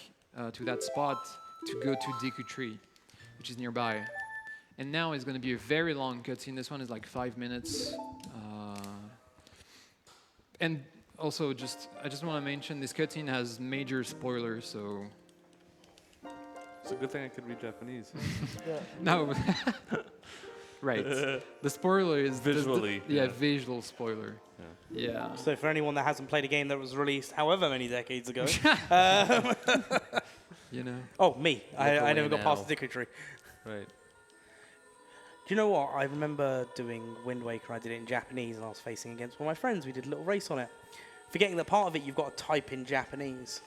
to that spot to go to Deku Tree, which is nearby. And now it's gonna be a very long cutscene. This one is like 5 minutes. And also, I just want to mention this cutscene has major spoilers, so. It's a good thing I could read Japanese. Yeah. No. Right. The spoiler is Visually, yeah, yeah. visual spoiler. Yeah. So for anyone that hasn't played a game that was released however many decades ago, You know. oh me, I away never got past now. the Deku Tree. Right. Do you know what? I remember doing Wind Waker. I did it in Japanese, and I was facing against one of my friends. We did a little race on it, forgetting that part of it you've got to type in Japanese.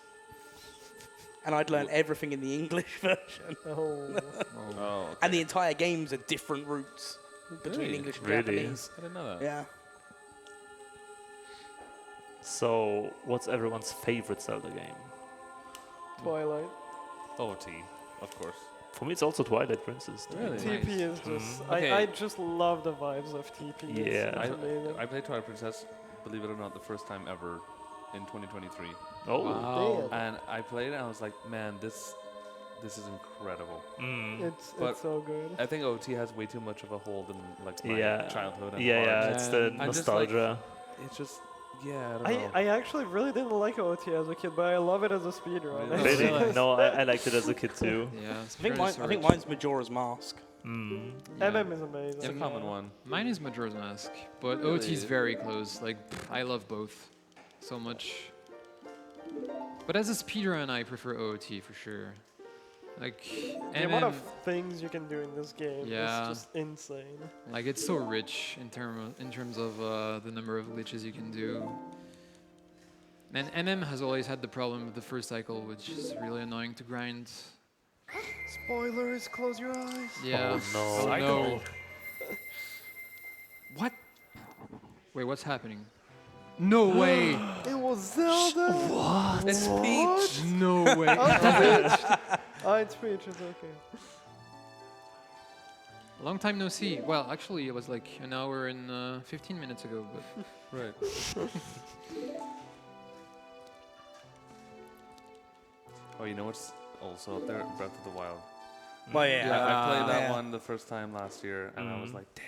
And I'd learned everything in the English version, Oh. Oh, okay. and the entire game's are different routes between Really? English and Really? Japanese. I didn't know that. Yeah. So, what's everyone's favorite Zelda game? Twilight. OT, of course. For me, it's also Twilight Princess. Really? TP Nice. is just. Okay. I just love the vibes of TP. Yeah. I, It's amazing. I played Twilight Princess, believe it or not, the first time ever in 2023. Oh. Wow. And I played it and I was like, man, this is incredible. Mm. It's But so good. I think OT has way too much of a hold in like my Yeah. childhood and Yeah, heart. yeah, it's the And I'm just like- nostalgia. It's just, yeah, I don't know. I actually really didn't like OT as a kid, but I love it as a speedrun. Really? Really? Really? No, I liked it as a kid too. Yeah. I think mine's Majora's Mask. Mm. MM is amazing. It's a common one. Mine is Majora's Mask, but Really? OT is very close. Like, I love both so much. But as a speedrun, I prefer OOT for sure. Like The amount of MM, things you can do in this game Yeah. is just insane. like it's so rich in terms of the number of glitches you can do. And MM has always had the problem with the first cycle, which is really annoying to grind. Spoilers, close your eyes. Yeah. Oh, no. Oh, no. What? Wait, what's happening? No way! It was Zelda! It's Peach. No way! Oh, it's Peach, it's okay. Long time no see. Well, actually, it was like an hour and 15 minutes ago, but Right. Oh, you know what's also up there? Breath of the Wild. Well, yeah. I played that Yeah. one the first time last year, and I was like, damn.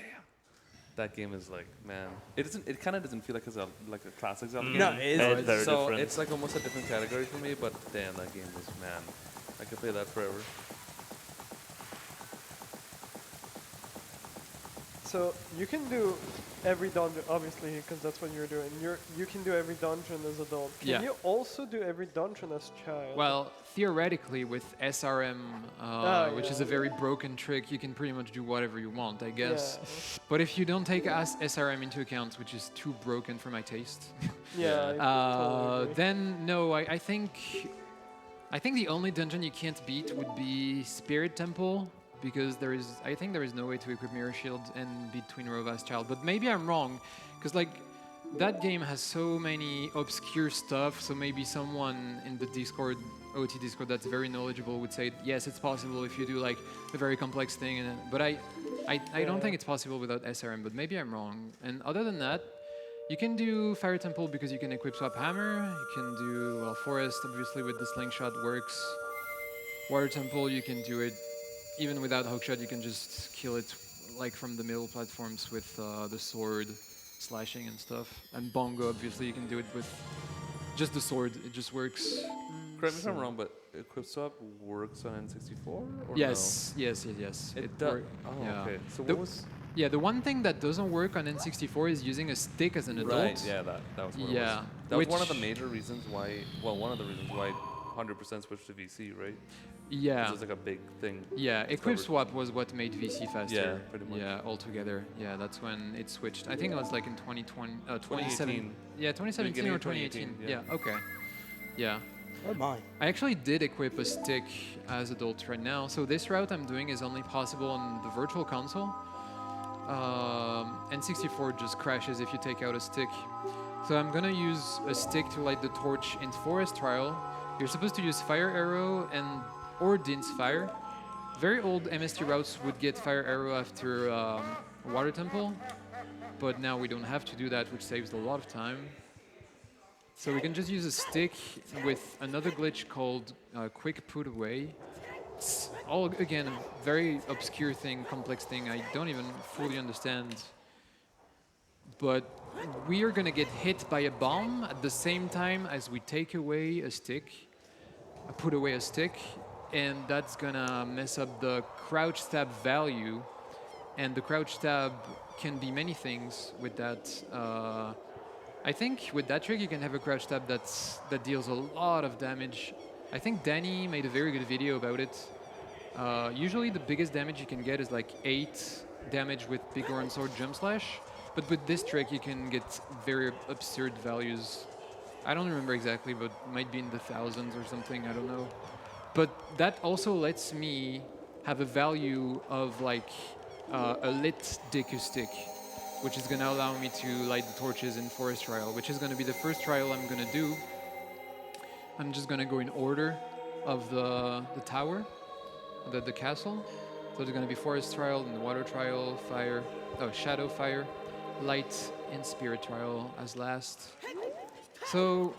That game is like, man. It doesn't. It kind of doesn't feel like like a classic Zelda game. No, it is. It's very so different. it's like almost a different category for me. But damn, that game was, man. I could play that forever. So you can do every dungeon, obviously, because that's what you're doing. You can do every dungeon as adult. Can Yeah. you also do every dungeon as child? well, theoretically, with SRM, which is a very broken trick, you can pretty much do whatever you want, I guess. But if you don't take SRM into account, which is too broken for my taste, Yeah. I totally agree. then no, I think the only dungeon you can't beat would be Spirit Temple, because I think there is no way to equip Mirror Shield and beat Twin Rova's Child. But maybe I'm wrong, because like that game has so many obscure stuff. So maybe someone in the Discord, OT Discord, that's very knowledgeable would say yes, it's possible if you do like a very complex thing. But I don't think it's possible without SRM. But maybe I'm wrong. And other than that, you can do Fire Temple because you can equip Swap Hammer. You can do, well, Forest, obviously, with the Slingshot works. Water Temple, you can do it even without Hookshot. You can just kill it like from the middle platforms with the sword, slashing and stuff. And Bongo, obviously, you can do it with just the sword. It just works. Correct me if I'm wrong, but Equip Swap works on N64? Or Yes, yes. No? It does. work- Oh, yeah. okay. So The- what was? Yeah, the one thing that doesn't work on N64 is using a stick as an adult. Right. Yeah, that was what it Yeah, was. That was one of the which- major reasons why. Well, one of the reasons why 100% switched to VC, right? Yeah. This was like a big thing. Yeah, Equip discovered. Swap was what made VC faster. Yeah, pretty much. Yeah, altogether. Yeah, that's when it switched. I think it was like in 2020, 2018. Yeah, 2017 Beginning or of 2018, 2018. Yeah. Okay. Yeah. Oh my. I actually did equip a stick as adult right now. So this route I'm doing is only possible on the Virtual Console. N64 just crashes if you take out a stick. So I'm gonna use a stick to light the torch in Forest Trial. You're supposed to use Fire Arrow or Din's Fire. Very old MST routes would get Fire Arrow after Water Temple, but now we don't have to do that, which saves a lot of time. So we can just use a stick with another glitch called Quick Put Away. It's all, again, a very obscure thing, complex thing I don't even fully understand. But we are gonna get hit by a bomb at the same time as we take away a stick, put away a stick, and that's gonna mess up the crouch stab value. And the crouch stab can be many things with that. I think with that trick you can have a crouch stab that deals a lot of damage. I think Danny made a very good video about it. Usually the biggest damage you can get is like 8 damage with Big Orange Sword Jump Slash. But with this trick you can get very absurd values. I don't remember exactly, but it might be in the thousands or something, I don't know. But that also lets me have a value of like a lit Deku stick, which is gonna allow me to light the torches in Forest Trial, which is gonna be the first trial I'm gonna do. I'm just gonna go in order of the tower, the castle. So there's gonna be Forest Trial, and Water Trial, Fire, Shadow Fire, Light, and Spirit Trial as last. So,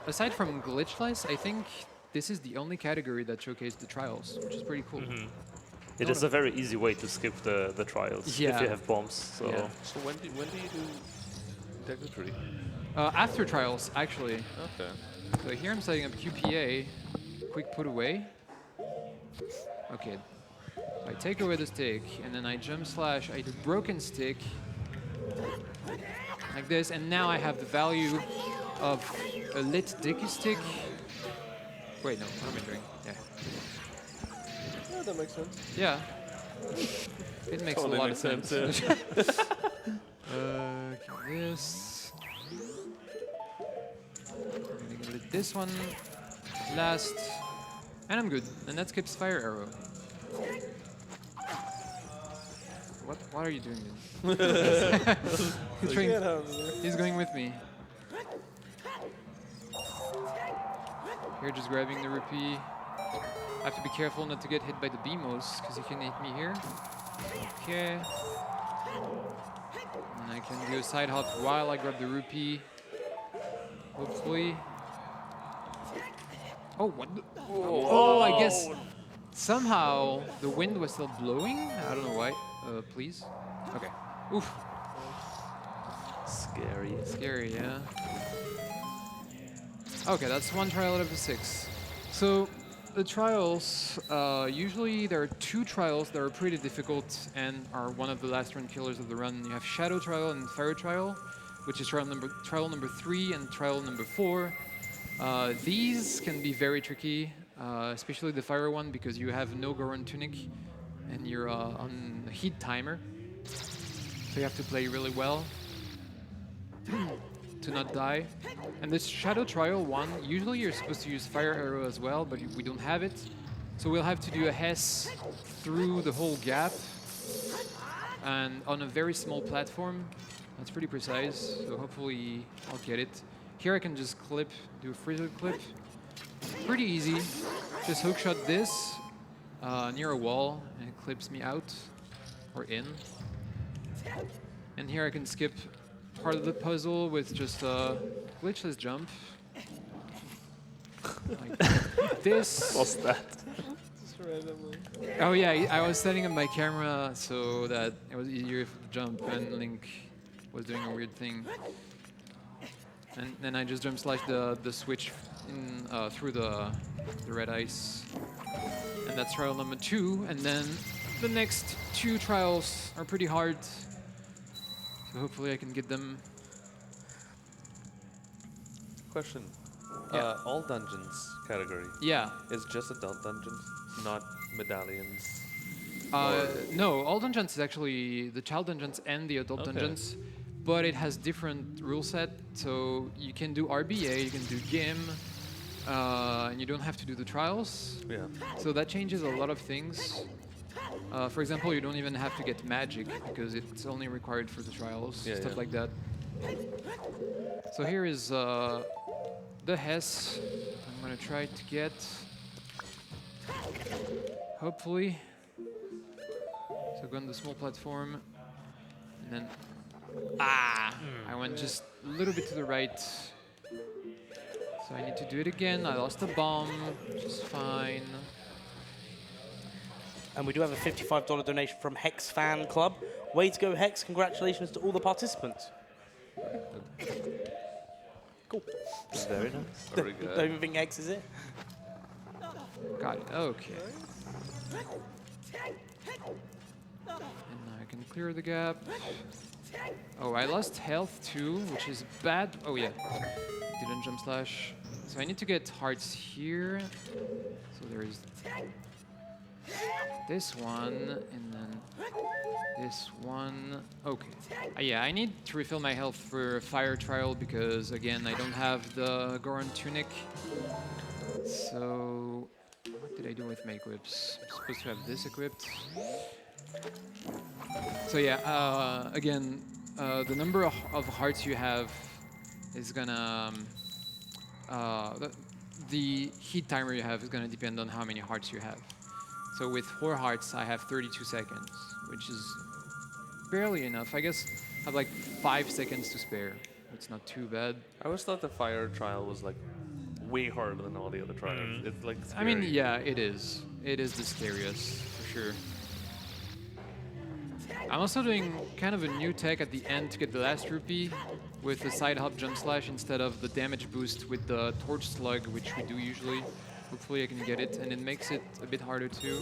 aside from glitchless, I think this is the only category that showcased the trials, which is pretty cool. It is a very easy way to skip the trials if Yeah. you have bombs. So Yeah. So when do you do Deku Tree? After trials, actually. Okay. So here I'm setting up QPA, quick put away. Okay, I take away the stick, and then I jump slash, I do broken stick, like this, and now I have the value of a lit dicky stick. Wait, no, what am I doing? Yeah. Yeah, that makes sense. Yeah. It makes Totally a lot makes of sense. sense, Okay, this. I'm gonna get this one last. And I'm good. And that skips fire arrow. What are you doing then? he's, trying, Get out of there. he's going with me. Here, just grabbing the rupee. I have to be careful not to get hit by the BMOs, because he can hit me here. Okay. And I can do a side hop while I grab the rupee. Hopefully. Oh, what the? Oh, I guess somehow the wind was still blowing. I don't know why. Please. Okay. Oof. Scary. Scary, yeah. Okay, that's one trial out of the 6. So the trials, usually there are 2 trials that are pretty difficult and are one of the last run killers of the run. You have Shadow Trial and Fire Trial, which is trial number 3 and trial number 4. These can be very tricky, especially the Fire one, because you have no Goron Tunic and you're on a heat timer. So you have to play really well to not die. And this Shadow Trial one, usually you're supposed to use Fire Arrow as well, but we don't have it. So we'll have to do a Hess through the whole gap and on a very small platform. That's pretty precise, so hopefully I'll get it. Here I can just clip, do a freezer clip. Pretty easy. Just hookshot this near a wall and it clips me out or in. And here I can skip part of the puzzle with just a glitchless jump. Like this. What's that? Just randomly. Oh yeah, I was setting up my camera so that it was easier to jump and Link was doing a weird thing. And then I just jump slash the switch in, through the red ice. And that's trial number 2. And then the next 2 trials are pretty hard. So hopefully I can get them. Question. Yeah. All dungeons category Yeah. is just adult dungeons, not medallions. No, all dungeons is actually the child dungeons and the adult Okay. dungeons, but it has different rule set. So you can do RBA, you can do GIM, and you don't have to do the trials. Yeah. So that changes a lot of things. For example, you don't even have to get magic because it's only required for the trials, Yeah, stuff yeah. like that. So here is the Hess. I'm gonna try to get, hopefully. So go on the small platform, and then, I went just a little bit to the right. So I need to do it again. I lost the bomb, which is fine. And we do have a $55 donation from Hex Fan Club. Way to go, Hex. Congratulations to all the participants. Cool. Very nice. Very Don't good. even think Hex is it? Got it, okay. And now I can clear the gap. Oh, I lost health too, which is bad. Oh yeah, didn't jump slash. So I need to get hearts here. So there is this one, and then this one. Okay. Yeah, I need to refill my health for fire trial because again, I don't have the Goron tunic. So what did I do with my equips? I'm supposed to have this equipped. So yeah, again, the number of hearts you have is gonna, the heat timer you have is gonna depend on how many hearts you have. So with 4 hearts, I have 32 seconds, which is barely enough. I guess I have like 5 seconds to spare. It's not too bad. I always thought the fire trial was like way harder than all the other trials. It's like I mean, scary. yeah, it is. It is the scariest, for sure. I'm also doing kind of a new tech at the end to get the last rupee with the side hop jump slash instead of the damage boost with the torch slug, which we do usually. Hopefully I can get it, and it makes it a bit harder too.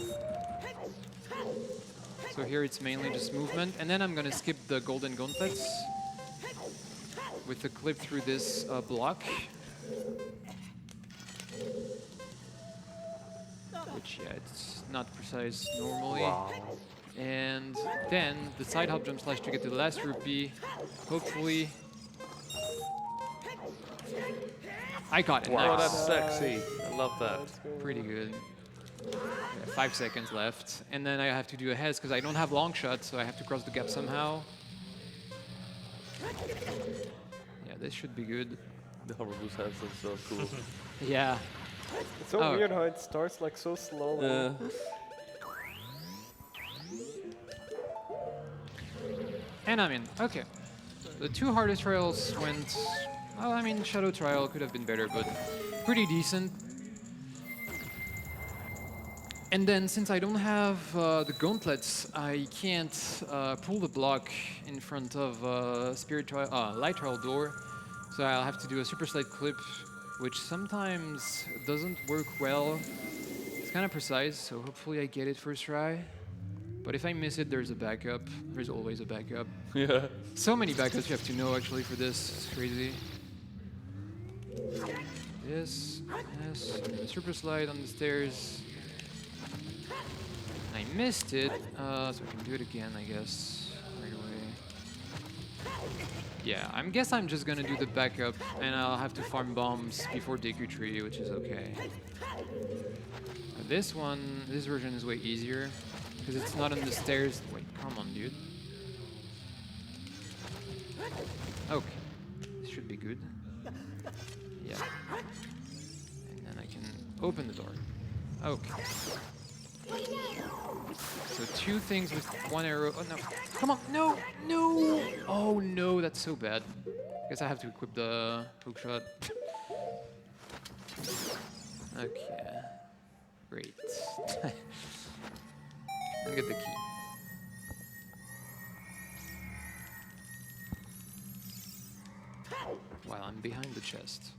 So here it's mainly just movement, and then I'm gonna skip the golden gauntlets. with a clip through this block. Which, yeah, it's not precise normally. Wow. And then the side hop jump slash to get to the last rupee. Hopefully. I got it. Wow. Oh, Nice. that's sexy. I love that. Let's go. Pretty good. Yeah, 5 seconds left. And then I have to do a Hez because I don't have long shot, so I have to cross the gap somehow. Yeah, this should be good. The hover boost has is so cool. Yeah. It's so Oh. weird how it starts like so slowly. And I mean, okay. The 2 hardest trials went, well, I mean, Shadow Trial could have been better, but pretty decent. And then since I don't have the gauntlets, I can't pull the block in front of Light Trial door. So I'll have to do a super slide clip, which sometimes doesn't work well. It's kind of precise, so hopefully I get it first try. But if I miss it, there's a backup. There's always a backup. Yeah. So many backups you have to know actually for this. It's crazy. This, and then the super slide on the stairs. I missed it, so I can do it again, I guess, right away. Yeah, I guess I'm just gonna do the backup, and I'll have to farm bombs before Deku Tree, which is okay. This version is way easier, because it's not on the stairs. Wait, come on, dude. Okay, this should be good. Yeah. And then I can open the door. Okay. So 2 things with 1 arrow. Oh no! Come on! No! No! Oh no! That's so bad. Guess I have to equip the hookshot. Okay. Great. And get the key. While I'm behind the chest.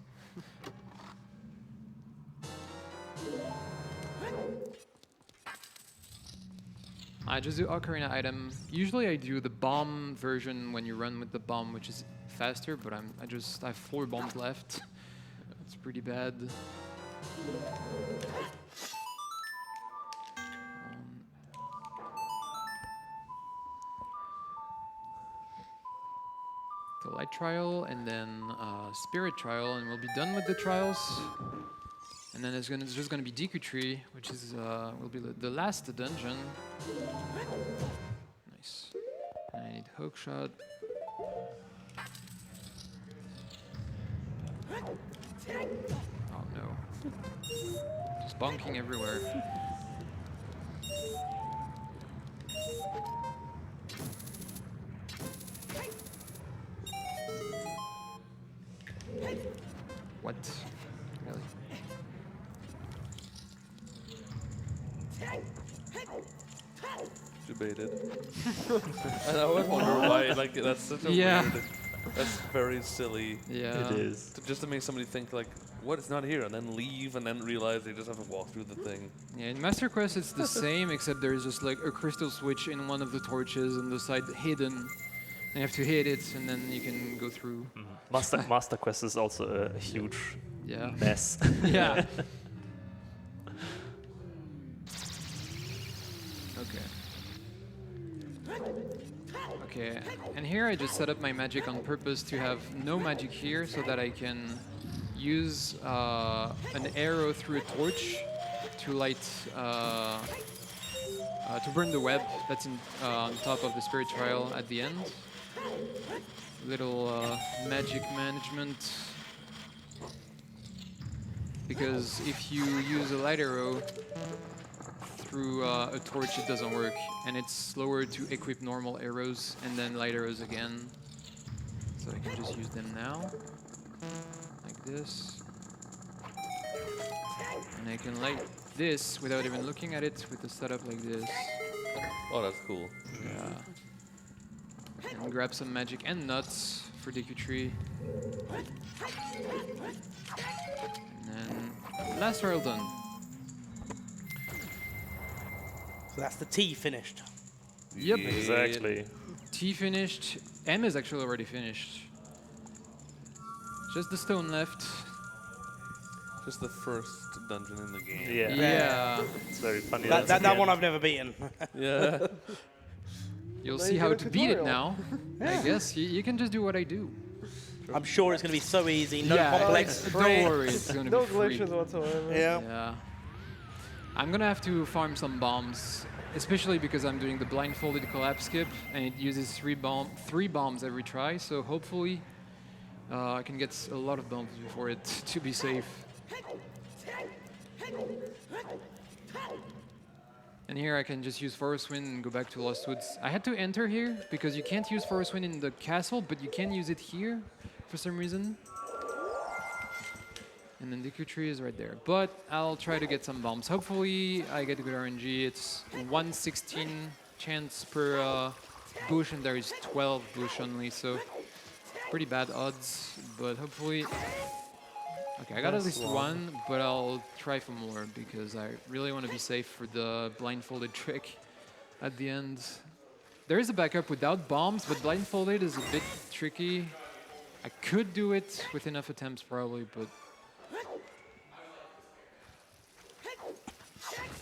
I just do Ocarina item. Usually I do the bomb version when you run with the bomb, which is faster, but I have 4 bombs left. It's pretty bad. The light trial and then spirit trial, and we'll be done with the trials. And then it's just gonna be Deku Tree, which is will be the last dungeon. Nice. And I need hookshot. Oh no! Just bonking everywhere. What? Really? Debated. And I always wonder why, like, that's such a Yeah. weird, that's very silly. Yeah. It is. Just to make somebody think, like, what, it's not here, and then leave, and then realize they just have to walk through the thing. Yeah, in Master Quest it's the same, except there's just like a crystal switch in one of the torches on the side hidden. And you have to hit it, and then you can go through. Master Quest is also a huge Yeah. mess. Yeah. Okay. Okay, and here I just set up my magic on purpose to have no magic here so that I can use an arrow through a torch to light, to burn the web that's on top of the spirit trial at the end. Little magic management. Because if you use a light arrow through a torch, it doesn't work, and it's slower to equip normal arrows and then light arrows again. So I can just use them now, like this. And I can light this without even looking at it with a setup like this. Oh, that's cool. Yeah. And grab some magic and nuts for Deku Tree. And then last trial done. So that's the T finished. Yep. Exactly. T finished. M is actually already finished. Just the stone left. Just the first dungeon in the game. Yeah. Yeah. It's very funny. That, that's that again- one I've never beaten. Yeah. You'll Now see you how get a to beat it tutorial. now. I guess you can just do what I do. I'm sure it's going to be so easy, no Yeah, complex. Don't worry, it's gonna No be free. glitches whatsoever. Yeah. Yeah. I'm gonna have to farm some bombs, especially because I'm doing the blindfolded collapse skip, and it uses three bombs every try. So hopefully, I can get a lot of bombs before it to be safe. And here I can just use Forest Wind and go back to Lost Woods. I had to enter here because you can't use Forest Wind in the castle, but you can use it here for some reason. And then Deku Tree is right there. But I'll try to get some bombs. Hopefully I get good RNG. It's 1/16 chance per bush, and there is 12 bush only, so pretty bad odds. But hopefully... Okay, I got at least one, but I'll try for more because I really want to be safe for the blindfolded trick at the end. There is a backup without bombs, but blindfolded is a bit tricky. I could do it with enough attempts probably, but...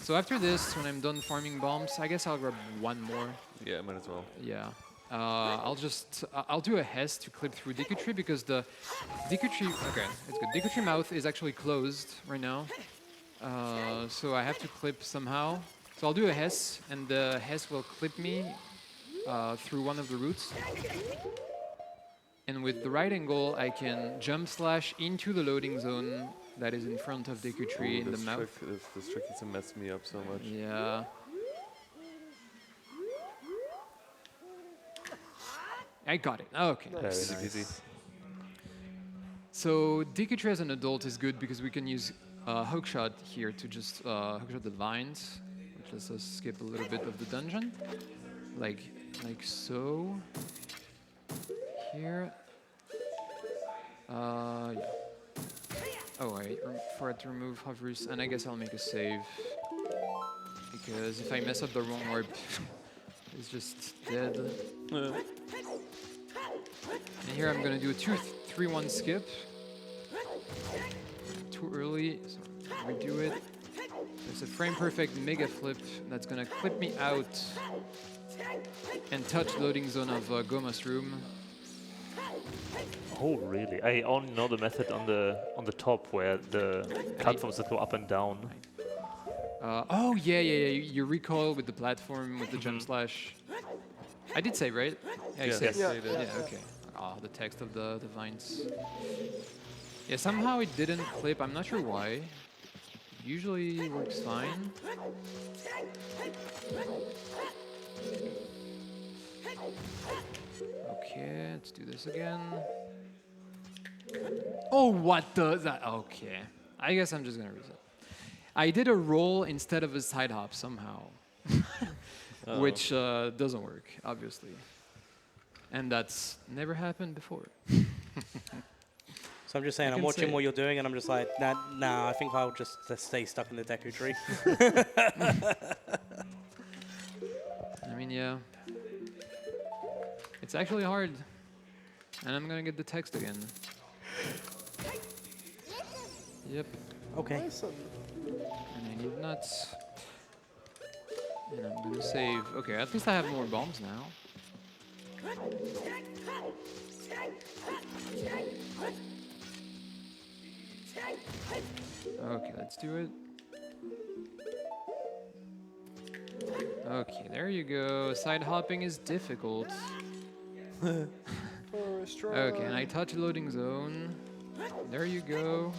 So after this, when I'm done farming bombs, I guess I'll grab one more. Yeah, might as well. Yeah. I'll do a Hess to clip through Deku Tree because the Deku Tree, okay, it's good. Deku Tree mouth is actually closed right now. So I have to clip somehow. So I'll do a Hess, and the Hess will clip me through one of the routes. And with the right angle, I can jump slash into the loading zone that is in front of Deku Tree in the mouth. This trick used to mess me up so much. Yeah. I got it. Okay. Very Easy nice. peasy. So Deku Tree as an adult is good because we can use hookshot here to just hookshot the vines, which lets us skip a little bit of the dungeon, like so. Here. Yeah. Oh wait, for it to remove hovers, and I guess I'll make a save because if I mess up the wrong orb, it's just dead. And here I'm gonna do a 2-3-1 skip. Too early, so redo it. There's a frame perfect mega flip that's gonna clip me out and touch loading zone of Goma's room. Oh, really? I only know the method on the top where the platforms that go up and down. Oh yeah. You recoil with the platform with the jump slash. I did save, right? Yeah, you Yes. saved. Yeah, you did. Yeah, okay. Oh, the text of the vines. Yeah, somehow it didn't clip. I'm not sure why. Usually it works fine. Okay, let's do this again. Oh, what the? That, okay. I guess I'm just gonna reset. I did a roll instead of a side hop somehow, which doesn't work, obviously. And that's never happened before. So I'm just saying, I'm can watching say- what you're doing, and I'm just like, nah, I think I'll just stay stuck in the Deku Tree. I mean, yeah. It's actually hard. And I'm gonna get the text again. Yep. Okay. Listen. And I need nuts. And I'm gonna save. Okay, at least I have more bombs now. Okay, let's do it. Okay, there you go. Side hopping is difficult. Forest Okay, and I Run. touch loading zone. There you go.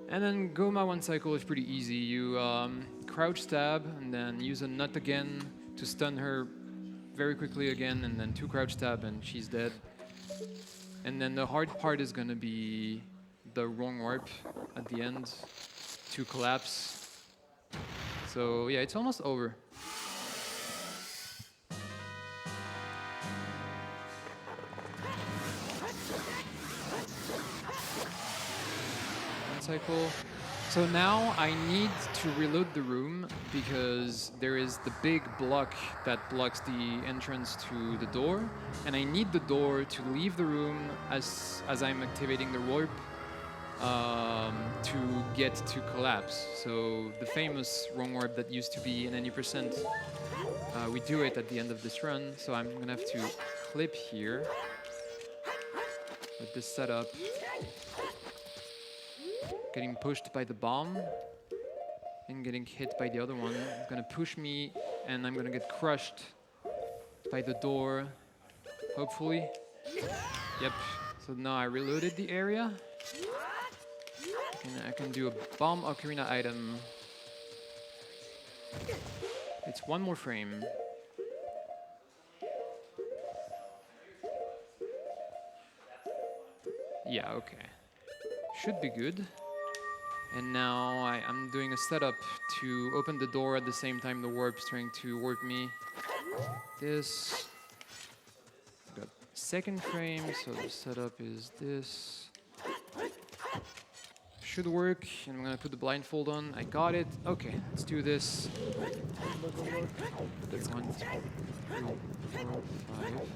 And then Goma one cycle is pretty easy. You crouch stab and then use a nut again to stun her very quickly again, and then 2 crouch stab and she's dead. And then the hard part is gonna be the wrong warp at the end to collapse. So yeah, it's almost over. One cycle. So now I need to reload the room because there is the big block that blocks the entrance to the door, and I need the door to leave the room as I'm activating the warp to get to collapse. So the famous wrong warp that used to be in any percent, we do it at the end of this run. So I'm gonna have to clip here with this setup. Getting pushed by the bomb and getting hit by the other one. It's gonna push me and I'm gonna get crushed by the door, hopefully. Yep, so now I reloaded the area. And I can do a bomb Ocarina item. It's one more frame. Yeah, okay. Should be good. And now I'm doing a setup to open the door at the same time the warp's trying to warp me. This. Got second frame, so the setup is this. Should work. And I'm gonna put the blindfold on. I got it. Okay, let's do this. That's 1, 2, 3, 4, 5.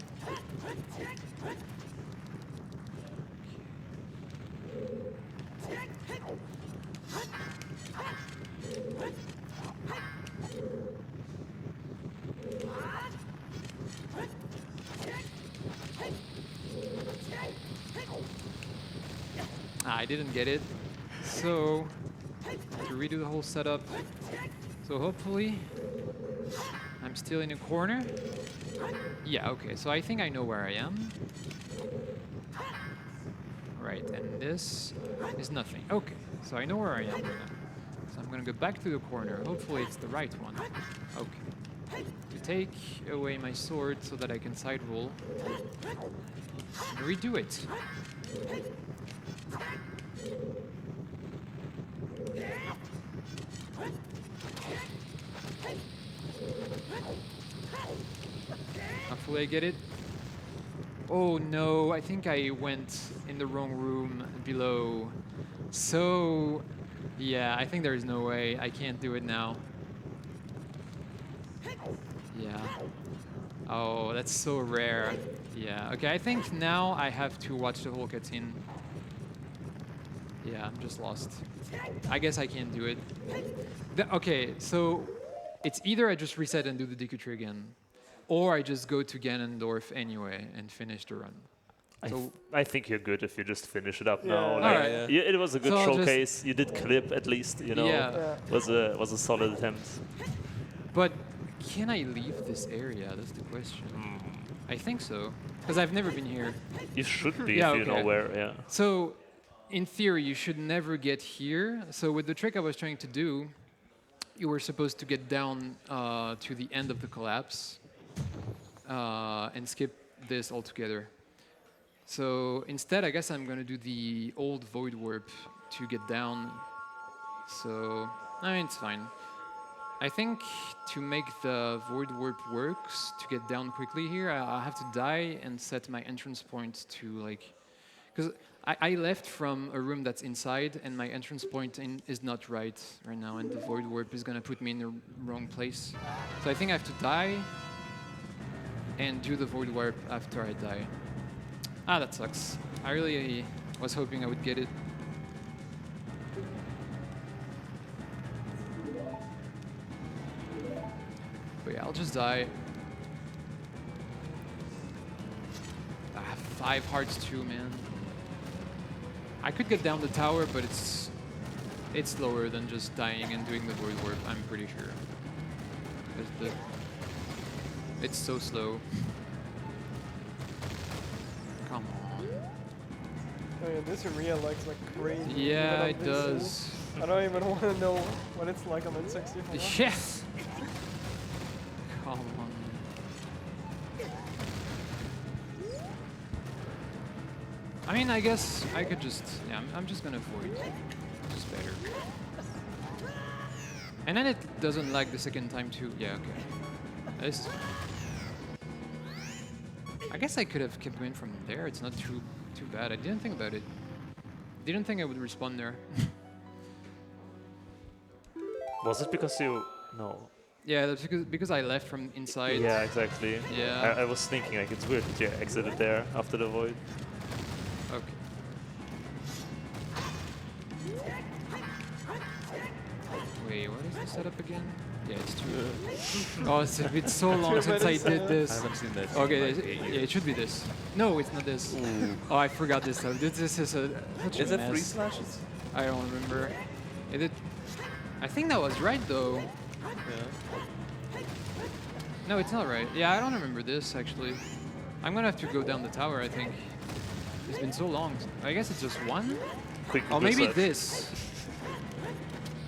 I didn't get it, so to redo the whole setup. So hopefully I'm still in a corner. Yeah, okay, so I think I know where I am. Right, and this is nothing. Okay, so I know where I am right now. So I'm gonna go back to the corner. Hopefully it's the right one. Okay. To take away my sword so that I can side roll. And redo it. Hopefully I get it. Oh no, I think I went in the wrong room below. So, yeah, I think there is no way. I can't do it now. Yeah. Oh, that's so rare. Yeah, okay, I think now I have to watch the whole cutscene. Yeah, I'm just lost. I guess I can't do it. Okay, so it's either I just reset and do the Deku Tree again, or I just go to Ganondorf anyway and finish the run. I think you're good if you just finish it up Yeah. now. Alright. Yeah, it was a good So I'll just- showcase. You did clip at least, you know. Yeah. Yeah. Was a solid attempt. But can I leave this area? That's the question. I think so, because I've never been here. You should be Yeah, if you know okay. where. Yeah. So, in theory, you should never get here. So with the trick I was trying to do, you were supposed to get down to the end of the collapse and skip this altogether. So instead, I guess I'm going to do the old Void Warp to get down. So, I mean, it's fine. I think to make the Void Warp works, to get down quickly here, I'll have to die and set my entrance point to, like... Because I left from a room that's inside, and my entrance point is not right now, and the Void Warp is going to put me in the wrong place. So I think I have to die and do the Void Warp after I die. Ah, that sucks. I really was hoping I would get it. But yeah, I'll just die. I have 5 hearts too, man. I could get down the tower, but it's slower than just dying and doing the Void Warp, I'm pretty sure. It's so slow. Come on. Oh yeah, this area lags like crazy. Yeah, even it on does. VC. I don't even want to know what it's like on N64. Yes! Come on. I mean, I guess I could just... Yeah, I'm just gonna avoid. It's just better. And then it doesn't lag the second time too. Yeah, okay. This... I guess I could have kept going from there. It's not too bad. I didn't think about it. Didn't think I would respawn there. Was it because you... No. Yeah, that's because I left from inside. Yeah, exactly. Yeah. I was thinking, like, it's weird that you exited there after the void. Okay. Wait, what is the setup again? Yeah, it's two. Oh, it's so long since I did this. I haven't seen this. Okay, yeah, it should be this. No, it's not this. Oh, I forgot this stuff. This is such Is a it mess. 3 slashes? I don't remember. I think that was right though. Yeah. No, it's not right. Yeah, I don't remember this actually. I'm gonna have to go down the tower. I think it's been so long. I guess it's just one. Quick Oh, maybe research. this.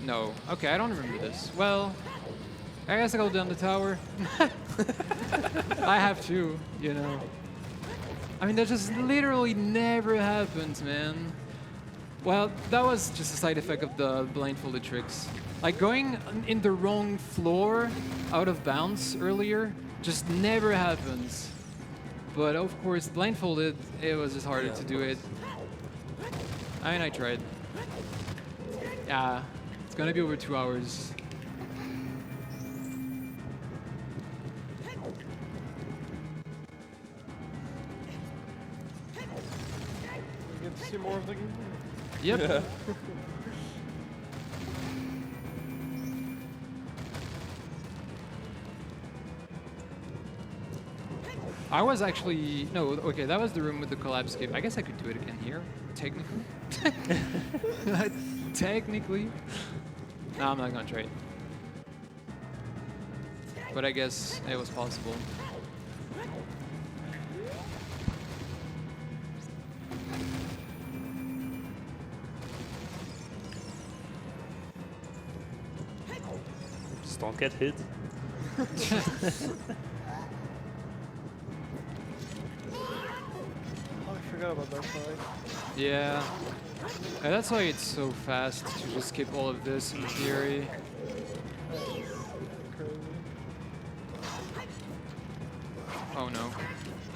No. Okay, I don't remember this. Well, I guess I'll go down the tower. I have to, you know. I mean, that just literally never happens, man. Well, that was just a side effect of the blindfolded tricks. Like going in the wrong floor out of bounds earlier just never happens. But of course, blindfolded, it was just harder to do it. I mean, I tried. Yeah, it's gonna be over 2 hours. You get to see more of the game. Yep. I was actually no. Okay, that was the room with the collapse cave. I guess I could do it again here, technically. Technically. No, I'm not gonna try it. But I guess it was possible. Just don't get hit. Oh, I forgot about that fight. Yeah. And that's why it's so fast to just skip all of this in theory. Crazy. Oh no.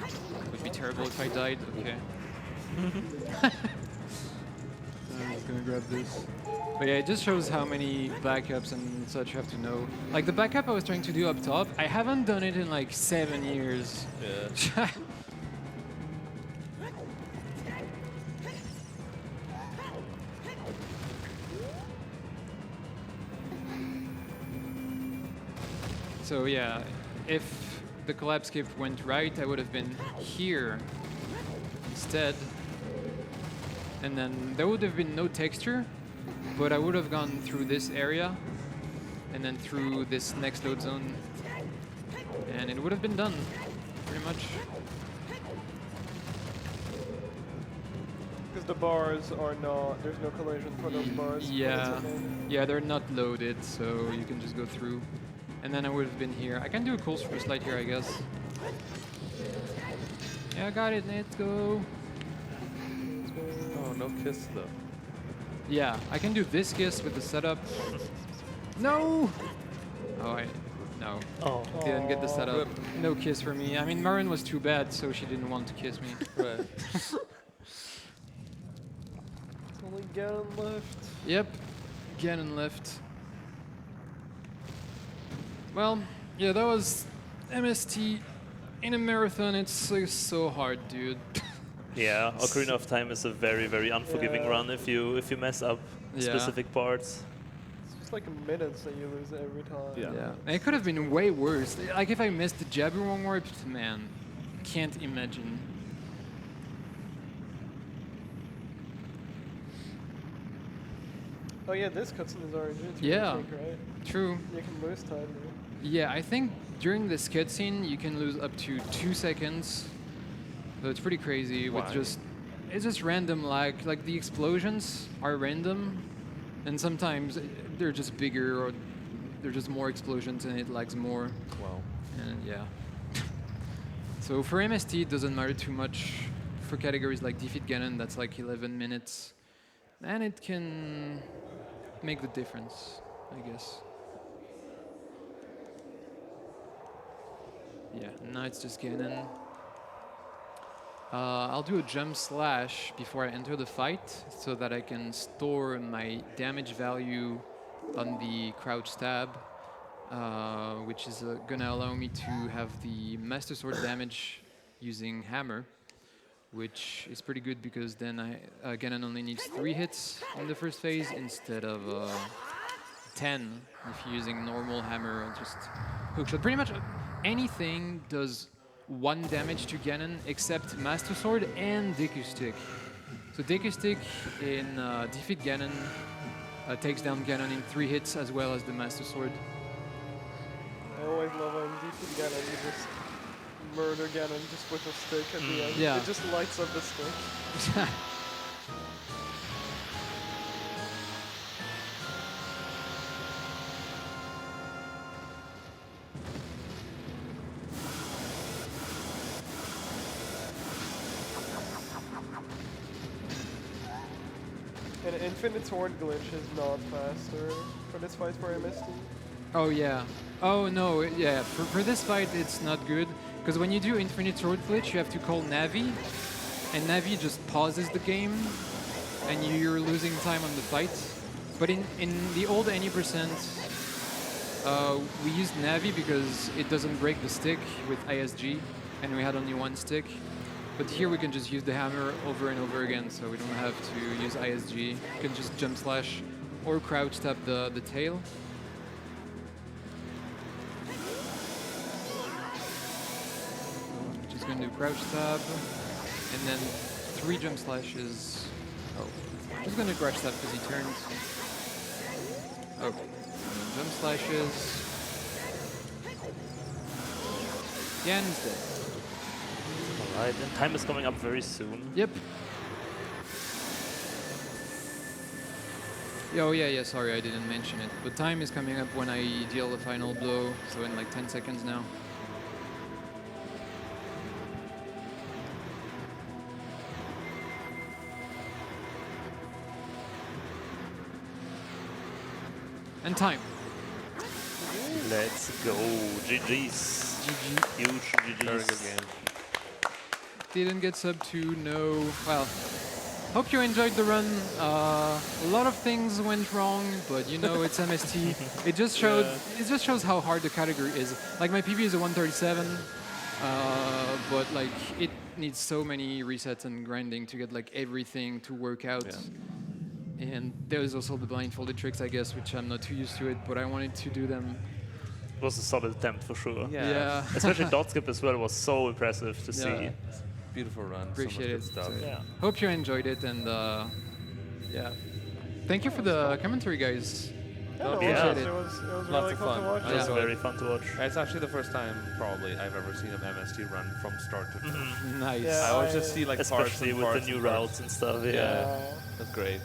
It would be terrible if I died. Okay. I'm just gonna grab this. But yeah, it just shows how many backups and such you have to know. Like the backup I was trying to do up top, I haven't done it in like 7 years. Yeah. So yeah, if the collapse cave went right, I would have been here instead. And then there would have been no texture, but I would have gone through this area and then through this next load zone. And it would have been done, pretty much. Because the bars are not, there's no collision for those bars. when it's Yeah, in yeah, they're not loaded, so you can just go through. And then I would have been here. I can do a cool super slide here, I guess. Yeah, I got it. Let's go. Oh, no kiss though. Yeah, I can do this kiss with the setup. No! Oh, no. Oh. Didn't get the Aw. setup. No kiss for me. I mean, Marin was too bad, so she didn't want to kiss me. Right. It's only Ganon left. Yep, Ganon left. Well, yeah, that was MST in a marathon. It's so hard, dude. Yeah, Ocarina of Time is a very, very unforgiving Yeah. run if you mess up Yeah. specific parts. It's just like minutes that you lose every time. Yeah. Yeah, and it could have been way worse. Like if I missed the Jabberwong warp, man, can't imagine. Oh yeah, this cutscene is RNG too, Yeah. I think, right? True. You can lose time there. Yeah, I think during this cutscene you can lose up to 2 seconds. So it's pretty crazy with Why? it's just random lag. Like the explosions are random, and sometimes they're just bigger or they're just more explosions and it lags more. Wow. And yeah. So for MST it doesn't matter too much. For categories like Defeat Ganon, that's like 11 minutes, and it can make the difference, I guess. Yeah, now it's just Ganon. I'll do a jump slash before I enter the fight so that I can store my damage value on the crouch stab, which is gonna allow me to have the Master Sword damage using hammer, which is pretty good because then Ganon only needs 3 hits in the first phase instead of 10 if you're using normal hammer or just hookshot. Pretty much anything does 1 damage to Ganon except Master Sword and Deku Stick. So Deku Stick in Defeat Ganon takes down Ganon in 3 hits as well as the Master Sword. I always love when defeat Ganon, you just murder Ganon just with a stick at the end. Yeah. It just lights up the stick. And Infinite Sword glitch is not faster for this fight for MST. Oh yeah. Oh no, yeah. For this fight, it's not good because when you do Infinite Sword glitch, you have to call Navi, and Navi just pauses the game, and you're losing time on the fight. But in the old any percent, we used Navi because it doesn't break the stick with ISG, and we had only 1 stick. But here we can just use the hammer over and over again, so we don't have to use ISG. You can just jump slash or crouch tap the tail. Just gonna do crouch tap, and then 3 jump slashes. Oh, I'm just gonna crouch tap because he turns. Oh, and then jump slashes. Yeah, and he's dead. Alright, and time is coming up very soon. Yep. Oh yeah, sorry, I didn't mention it. But time is coming up when I deal the final blow, so in like 10 seconds now. And time. Let's go. GG's. GG. Huge GG's. Very good game. Didn't get sub 2, no. Well, hope you enjoyed the run. A lot of things went wrong, but you know it's MST. It just showed. It just shows how hard the category is. Like my PB is a 137, but like it needs so many resets and grinding to get like everything to work out. Yeah. And there's also the blindfolded tricks, I guess, which I'm not too used to it, but I wanted to do them. It was a solid attempt for sure. Yeah. Especially dot skip as well was so impressive to see. Beautiful run. Appreciate so it. much good stuff. Yeah. Hope you enjoyed it, and yeah. Thank you for the commentary, guys. No, Yeah. it was Lots really of cool fun. to watch. It was Yeah. very fun to watch. It's actually the first time probably I've ever seen an MST run from start to finish. Nice. Yeah. I always just see like parts Especially and with parts the new and parts. routes and stuff. Yeah. Yeah. That's great.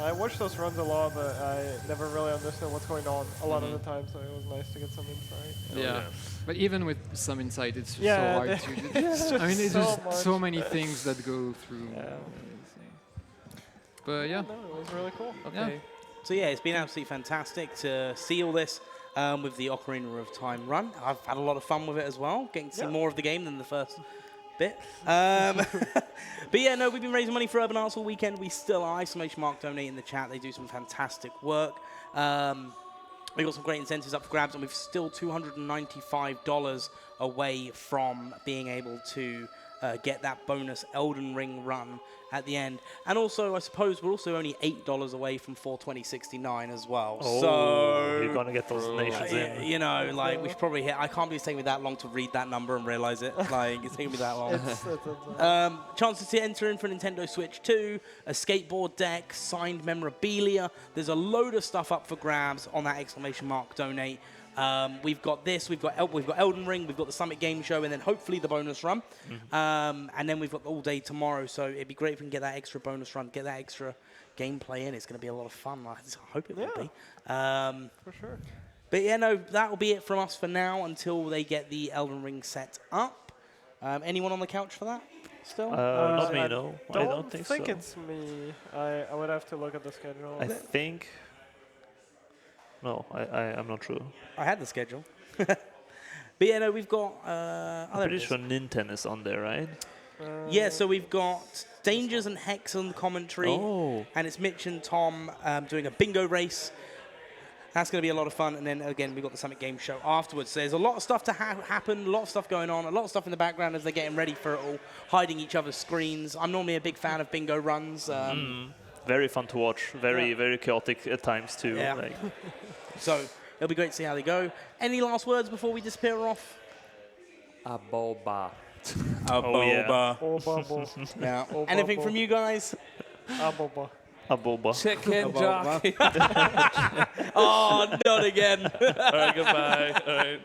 I watched those runs a lot, but I never really understood what's going on a lot of the time, so it was nice to get some insight. Yeah. yeah. But even with some insight, it's just Yeah, so hard it's to. just I mean, it's so just so much. many things that go through. Yeah. But yeah. No, it was really cool. Okay. So yeah, it's been absolutely fantastic to see all this with the Ocarina of Time run. I've had a lot of fun with it as well, getting to see Yeah. more of the game than the first bit. But yeah, no, we've been raising money for Urban Arts all weekend. We still are. Exclamation mark donate in the chat. They do some fantastic work. We got some great incentives up for grabs, and we've still $295 away from being able to get that bonus Elden Ring run at the end. And also, I suppose we're also only $8 away from 420.69 as well. Oh, so you're gonna get those donations in. you know, like we should probably hit. I can't believe it's taking me that long to read that number and realize it. Like it's taking me that long. Chances to enter in for Nintendo Switch 2, a skateboard deck, signed memorabilia. There's a load of stuff up for grabs on that exclamation mark donate. We've got this, we've got Elden Ring, we've got the Summit Game Show, and then hopefully the bonus run. And then we've got all day tomorrow, so it'd be great if we can get that extra bonus run, get that extra gameplay in. It's going to be a lot of fun. I hope it will be. For sure. But yeah, no, that'll be it from us for now until they get the Elden Ring set up. Anyone on the couch for that still? Not me, I no. I don't think so. it's me. I would have to look at the schedule. I think. No, I'm not sure. I had the schedule. But yeah, no, we've got... I'm pretty sure Nintendo is on there, right? Yeah, so we've got Dangers and Hex on the commentary. Oh. And it's Mitch and Tom doing a bingo race. That's going to be a lot of fun. And then again, we've got the Summit Game Show afterwards. So there's a lot of stuff to happen, a lot of stuff going on, a lot of stuff in the background as they're getting ready for it all, hiding each other's screens. I'm normally a big fan of bingo runs. Very fun to watch. Very chaotic at times too. Yeah. Like, So it'll be great to see how they go. Any last words before we disappear off? A boba. oh yeah. Oh, bubble. Yeah. Oh, Anything bubble. from you guys? Ah, bubble. A boba. Chicken jockey. Oh, not again. All right, goodbye. All right.